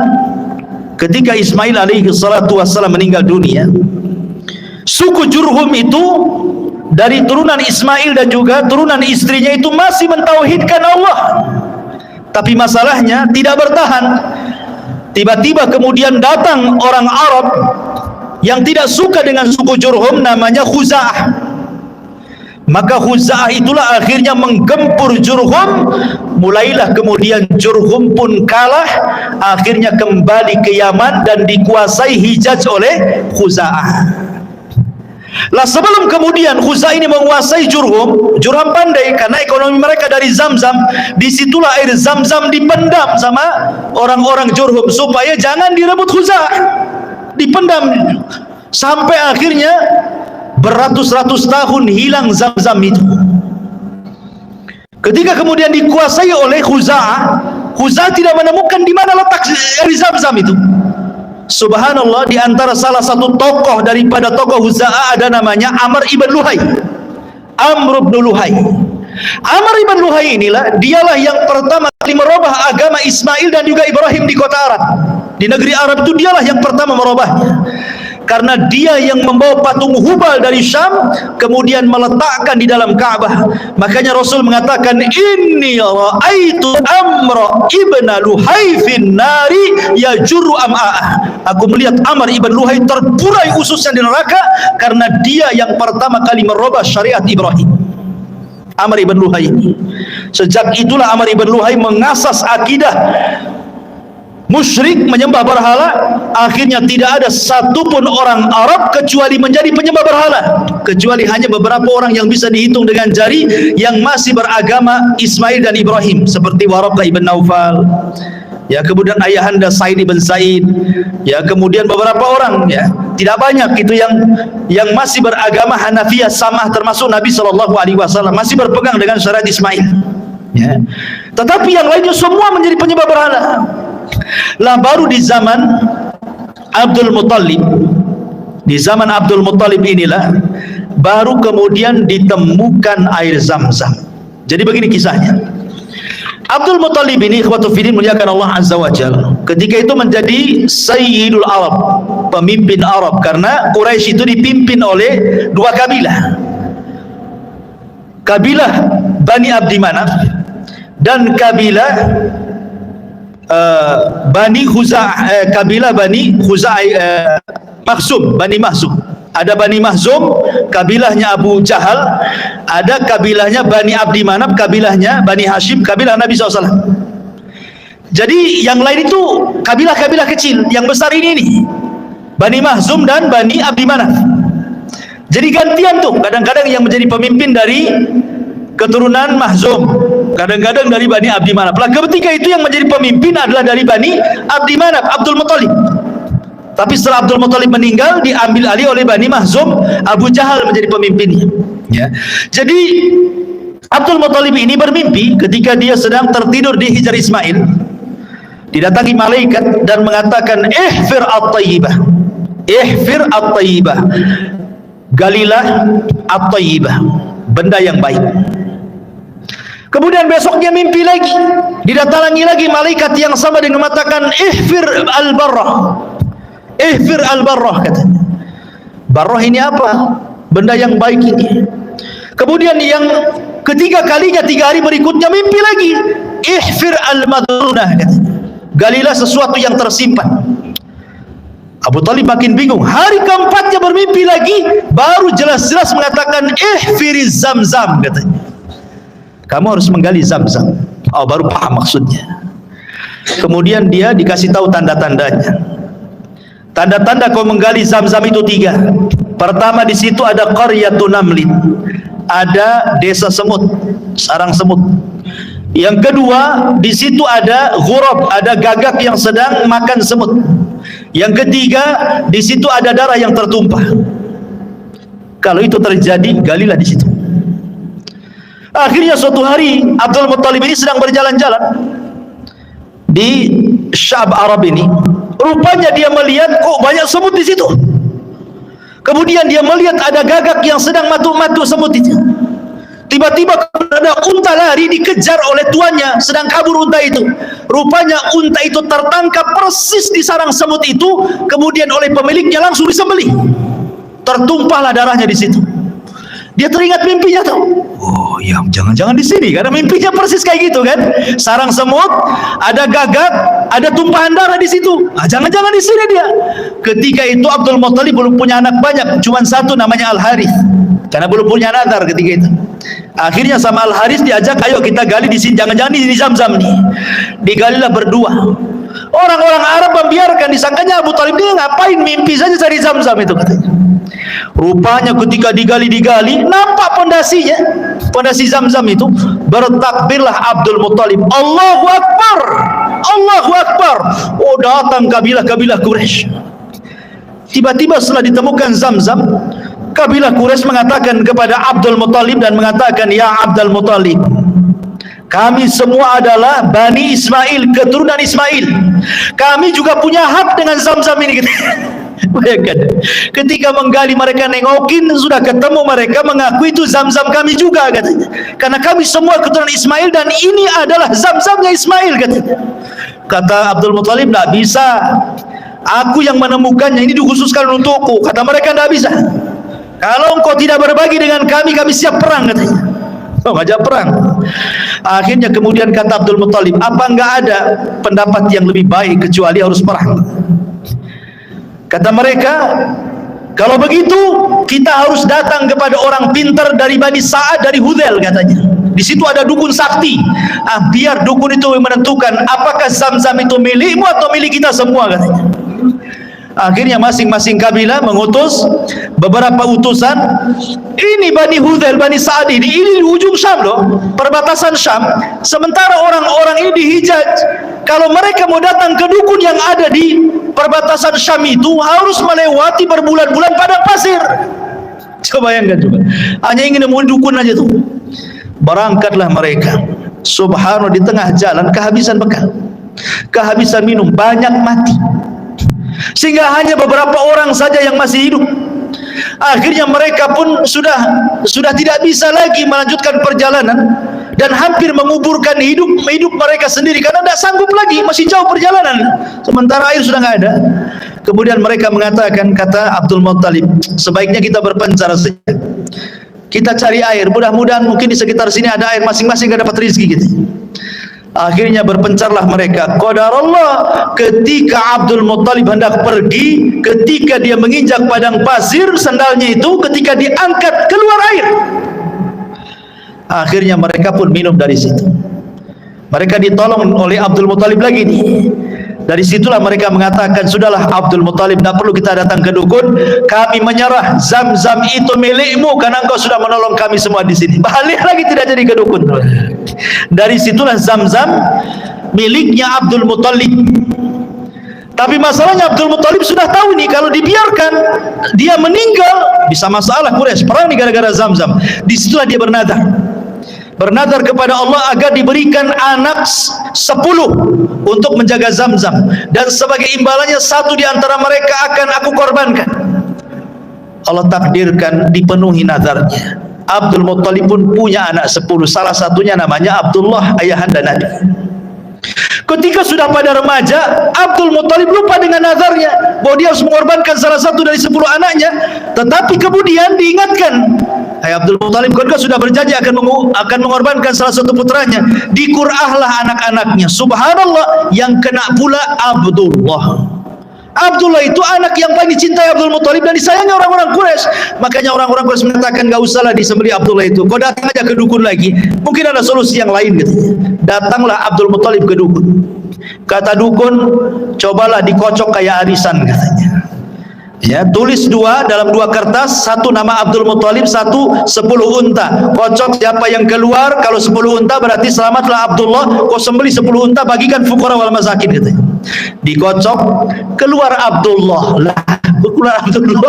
ketika Ismail alaihi salatu wassalam meninggal dunia, suku Jurhum itu dari turunan Ismail dan juga turunan istrinya itu masih mentauhidkan Allah, tapi masalahnya tidak bertahan. Tiba-tiba kemudian datang orang Arab yang tidak suka dengan suku Jurhum, namanya Khuza'ah. Maka Khuza'ah itulah akhirnya menggempur Jurhum. Mulailah kemudian Jurhum pun kalah, akhirnya kembali ke Yaman dan dikuasai Hijaz oleh Khuza'ah. Lah sebelum kemudian Khuza'ah ini menguasai Jurhum pandai karena ekonomi mereka dari Zamzam. Disitulah air Zamzam dipendam sama orang-orang Jurhum supaya jangan direbut Khuza'ah, dipendam sampai akhirnya beratus-ratus tahun hilang Zamzam itu. Ketika kemudian dikuasai oleh Khuza'ah, Khuza'ah tidak menemukan di mana letak air Zamzam itu. Subhanallah, di antara salah satu tokoh daripada tokoh Khuza'ah ada namanya Amr ibn Luhai. Amr ibn Luhai. Amr ibn Luhai inilah, dialah yang pertama kali merubah agama Ismail dan juga Ibrahim di kota Arab. Di negeri Arab itu dialah yang pertama merubahnya. Karena dia yang membawa patung Hubal dari Syam kemudian meletakkan di dalam Ka'bah. Makanya Rasul mengatakan, inni ra'aitu Amr ibn Luhai fin nari yajurru am'a'ah. Aku melihat Amr ibn Luhai terburai ususnya di neraka karena dia yang pertama kali merubah syariat Ibrahim. Amr ibn Luhai ini. Sejak itulah Amr ibn Luhai mengasas akidah musyrik, menyembah berhala. Akhirnya tidak ada satupun orang Arab kecuali menjadi penyembah berhala, kecuali hanya beberapa orang yang bisa dihitung dengan jari yang masih beragama Ismail dan Ibrahim, seperti Waraqah ibn Naufal, ya, kemudian ayahanda Said ibn Said, ya, kemudian beberapa orang, ya, tidak banyak itu yang masih beragama Hanafiyah samah, termasuk Nabi SAW masih berpegang dengan syariat Ismail, ya. Tetapi yang lainnya semua menjadi penyembah berhala. Lah baru di zaman Abdul Muttalib, di zaman Abdul Muttalib inilah baru kemudian ditemukan air Zamzam. Jadi begini kisahnya. Abdul Muttalib ini, ikhwatu fillah, muliakan Allah Azza wa Jalla, ketika itu menjadi Sayyidul Arab, pemimpin Arab, karena Quraisy itu dipimpin oleh dua kabilah, kabilah Bani Abdi Manaf dan kabilah Bani Khuza'ah, kabilah Bani Khuza'ah, Makhzum, Bani Makhzum. Ada Bani Mahzum, kabilahnya Abu Jahal. Ada kabilahnya Bani Abdi Manaf, kabilahnya Bani Hashim, kabilah Nabi SAW. Jadi yang lain itu kabilah-kabilah kecil. Yang besar ini Bani Mahzum dan Bani Abdi Manaf. Jadi gantian tuh, kadang-kadang yang menjadi pemimpin dari keturunan Mahzum, kadang-kadang dari Bani Abdi Manaf. Lah ketika itu yang menjadi pemimpin adalah dari Bani Abdi Manaf, Abdul Muthalib. Tapi setelah Abdul Muthalib meninggal, diambil alih oleh Bani Mahzum, Abu Jahal menjadi pemimpinnya. Ya. Jadi Abdul Muthalib ini bermimpi ketika dia sedang tertidur di Hijr Ismail. Didatangi malaikat dan mengatakan, ihfir at-tayyibah, ihfir at-tayyibah, galilah at-tayyibah, benda yang baik. Kemudian besoknya mimpi lagi, didatangi lagi malaikat yang sama dengan mengatakan, ihfir al-barrah, ihfir al-barrah, katanya. Barrah ini apa? Benda yang baik ini. Kemudian yang ketiga kalinya, 3 hari berikutnya mimpi lagi, ihfir al-madrunah, katanya. Galilah sesuatu yang tersimpan. Abu Talib makin bingung. Hari keempatnya bermimpi lagi, baru jelas-jelas mengatakan ihfiriz Zamzam, katanya. Kamu harus menggali Zamzam. Oh, baru paham maksudnya. Kemudian dia dikasih tahu tanda-tandanya. Tanda-tanda kau menggali Zamzam itu 3. Pertama, di situ ada qaryatun namlin, ada desa semut, sarang semut. Yang kedua, di situ ada ghurab, ada gagak yang sedang makan semut. Yang ketiga, di situ ada darah yang tertumpah. Kalau itu terjadi, galilah di situ. Akhirnya suatu hari Abdul Muthalib ini sedang berjalan-jalan di Sya'b Arab ini. Rupanya dia melihat kok banyak semut di situ. Kemudian dia melihat ada gagak yang sedang matu-matu semut itu. Tiba-tiba ada unta lari, dikejar oleh tuannya, sedang kabur unta itu. Rupanya unta itu tertangkap persis di sarang semut itu, kemudian oleh pemiliknya langsung disembelih. Tertumpahlah darahnya di situ. Dia teringat mimpinya tuh. Oh ya, jangan-jangan di sini, karena mimpinya persis kayak gitu kan. Sarang semut, ada gagak, ada tumpahan darah di situ. Ah, jangan-jangan di sini dia. Ketika itu Abdul Muthalib belum punya anak banyak, cuma satu namanya Al-Harith. Karena belum punya nazar ketika itu. Akhirnya sama Al-Harith diajak, ayo kita gali di sini, jangan-jangan di Zamzam nih. Digalilah berdua. Orang-orang Arab membiarkan, disangkanya Abu Talib dia ngapain, mimpi saja cari Zamzam itu, katanya. Rupanya ketika digali-digali, nampak pondasinya, pondasi Zamzam itu. Bertakbirlah Abdul Muthalib, Allahu Akbar, Allahu Akbar. Oh, datang kabilah-kabilah Quraisy. Tiba-tiba setelah ditemukan Zamzam, kabilah Quraisy mengatakan kepada Abdul Muthalib dan mengatakan, ya Abdul Muthalib, kami semua adalah Bani Ismail, keturunan Ismail. Kami juga punya hak dengan Zamzam ini. Bayangkan, ketika menggali mereka nengokin, sudah ketemu mereka mengaku itu Zamzam kami juga, katanya. Karena kami semua keturunan Ismail dan ini adalah Zamzamnya Ismail, katanya. Kata Abdul Muthalib, tidak bisa. Aku yang menemukannya, ini dikhususkan untukku. Kata mereka, tidak bisa. Kalau engkau tidak berbagi dengan kami, kami siap perang, katanya. Oh, ngajak perang. Akhirnya kemudian kata Abdul Muthalib, apa enggak ada pendapat yang lebih baik kecuali harus perang? Kata mereka, kalau begitu kita harus datang kepada orang pintar dari Bani Sa'ad, dari Hudzail, katanya. Di situ ada dukun sakti. Biar dukun itu menentukan apakah Zamzam itu milikmu atau milik kita semua, katanya. Akhirnya masing-masing kabilah mengutus beberapa utusan. Ini Bani Hudzail, Bani Sa'ad ini di ujung Syam loh, perbatasan Syam. Sementara orang-orang ini di Hijaz. Kalau mereka mau datang ke dukun yang ada di perbatasan Syam itu, harus melewati berbulan-bulan padang pasir. Coba bayangkan coba. Hanya ingin nemuin dukun aja tuh. Berangkatlah mereka. Subhanallah, di tengah jalan kehabisan bekal, kehabisan minum, banyak mati. Sehingga hanya beberapa orang saja yang masih hidup. Akhirnya mereka pun sudah tidak bisa lagi melanjutkan perjalanan dan hampir menguburkan hidup mereka sendiri karena tidak sanggup lagi, masih jauh perjalanan. Sementara air sudah nggak ada. Kemudian mereka mengatakan, kata Abdul Muthalib, sebaiknya kita berpencar saja. Kita cari air, mudah-mudahan mungkin di sekitar sini ada air, masing-masing dapat rezeki gitu. Akhirnya berpencarlah mereka. Qadarullah, ketika Abdul Muttalib hendak pergi, ketika dia menginjak padang pasir sandalnya itu, ketika diangkat keluar air. Akhirnya mereka pun minum dari situ. Mereka ditolong oleh Abdul Muttalib lagi nih. Dari situlah mereka mengatakan, sudahlah Abdul Muttalib, tidak perlu kita datang ke dukun, kami menyerah, Zam-Zam itu milikmu karena engkau sudah menolong kami semua di sini. Balik lagi, tidak jadi ke dukun. Dari situlah Zam-Zam miliknya Abdul Muttalib. Tapi masalahnya Abdul Muttalib sudah tahu nih, kalau dibiarkan dia meninggal bisa masalah Quraisy, perang nih gara-gara Zam-Zam. Disitulah dia bernadar kepada Allah agar diberikan anak 10 untuk menjaga Zam-Zam, dan sebagai imbalannya satu di antara mereka akan aku korbankan. Allah takdirkan dipenuhi nazarnya. Abdul Muttalib pun punya anak 10, salah satunya namanya Abdullah, ayahanda Nabi. Ketika sudah pada remaja, Abdul Muttalib lupa dengan nazarnya bahwa dia harus mengorbankan salah satu dari 10 anaknya. Tetapi kemudian diingatkan, hai Abdul Muttalib, kau sudah berjanji akan mengorbankan salah satu putranya. Dikurahlah anak-anaknya. Subhanallah, yang kena pula Abdullah. Abdullah itu anak yang paling dicintai Abdul Muttalib dan disayangi orang-orang Quraisy. Makanya orang-orang Quraisy mengatakan, enggak usahlah disembelih Abdullah itu, kau datang aja ke dukun lagi, mungkin ada solusi yang lain katanya. Datanglah Abdul Muttalib ke dukun. Kata dukun, cobalah dikocok kayak arisan katanya. Ya, tulis dalam 2 kertas, satu nama Abdul Muttalib, satu 10 unta. Kocok siapa yang keluar, kalau 10 unta berarti selamatlah Abdullah. Kau sembelih 10 unta, bagikan fuqara wal masakin katanya. Dikocok, keluar Abdullah. Lah, keluar Abdullah.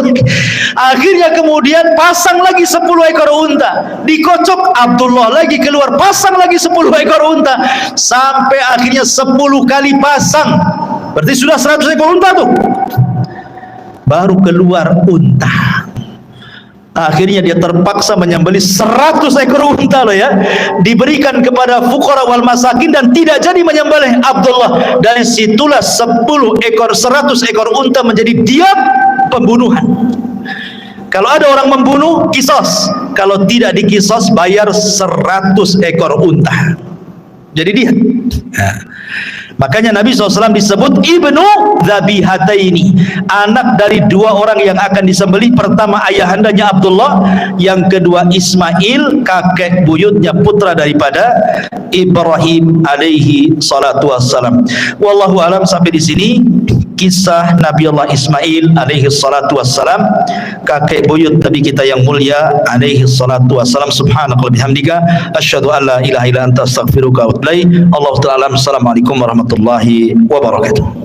Akhirnya kemudian pasang lagi 10 ekor unta. Dikocok, Abdullah lagi keluar, pasang lagi 10 ekor unta. Sampai akhirnya 10 kali pasang. Berarti sudah 100 ekor unta tuh. Baru keluar unta. Akhirnya dia terpaksa menyembelih 100 ekor unta loh ya, diberikan kepada fuqara wal masakin, dan tidak jadi menyembelih Abdullah. Dari situlah 100 ekor unta menjadi diat pembunuhan. Kalau ada orang membunuh, kisos. Kalau tidak dikisos, bayar 100 ekor unta. Jadi diat. Nah, makanya Nabi SAW disebut Ibnu Dzabihataini, anak dari 2 orang yang akan disembelih. Pertama ayahandanya Abdullah, yang kedua Ismail, kakek buyutnya, putra daripada Ibrahim alaihi salatu wassalam. Wallahu alam. Sampai di sini kisah Nabi Allah Ismail alaihi salatu wassalam, kakek buyut Nabi kita yang mulia alaihi salatu wassalam. Subhanakallahumma bihamdika asyhadu an la ilaha illa anta astaghfiruka wa atubu ilaik. Allahu ta'ala. Assalamualaikum warahmatullahi wabarakatuh.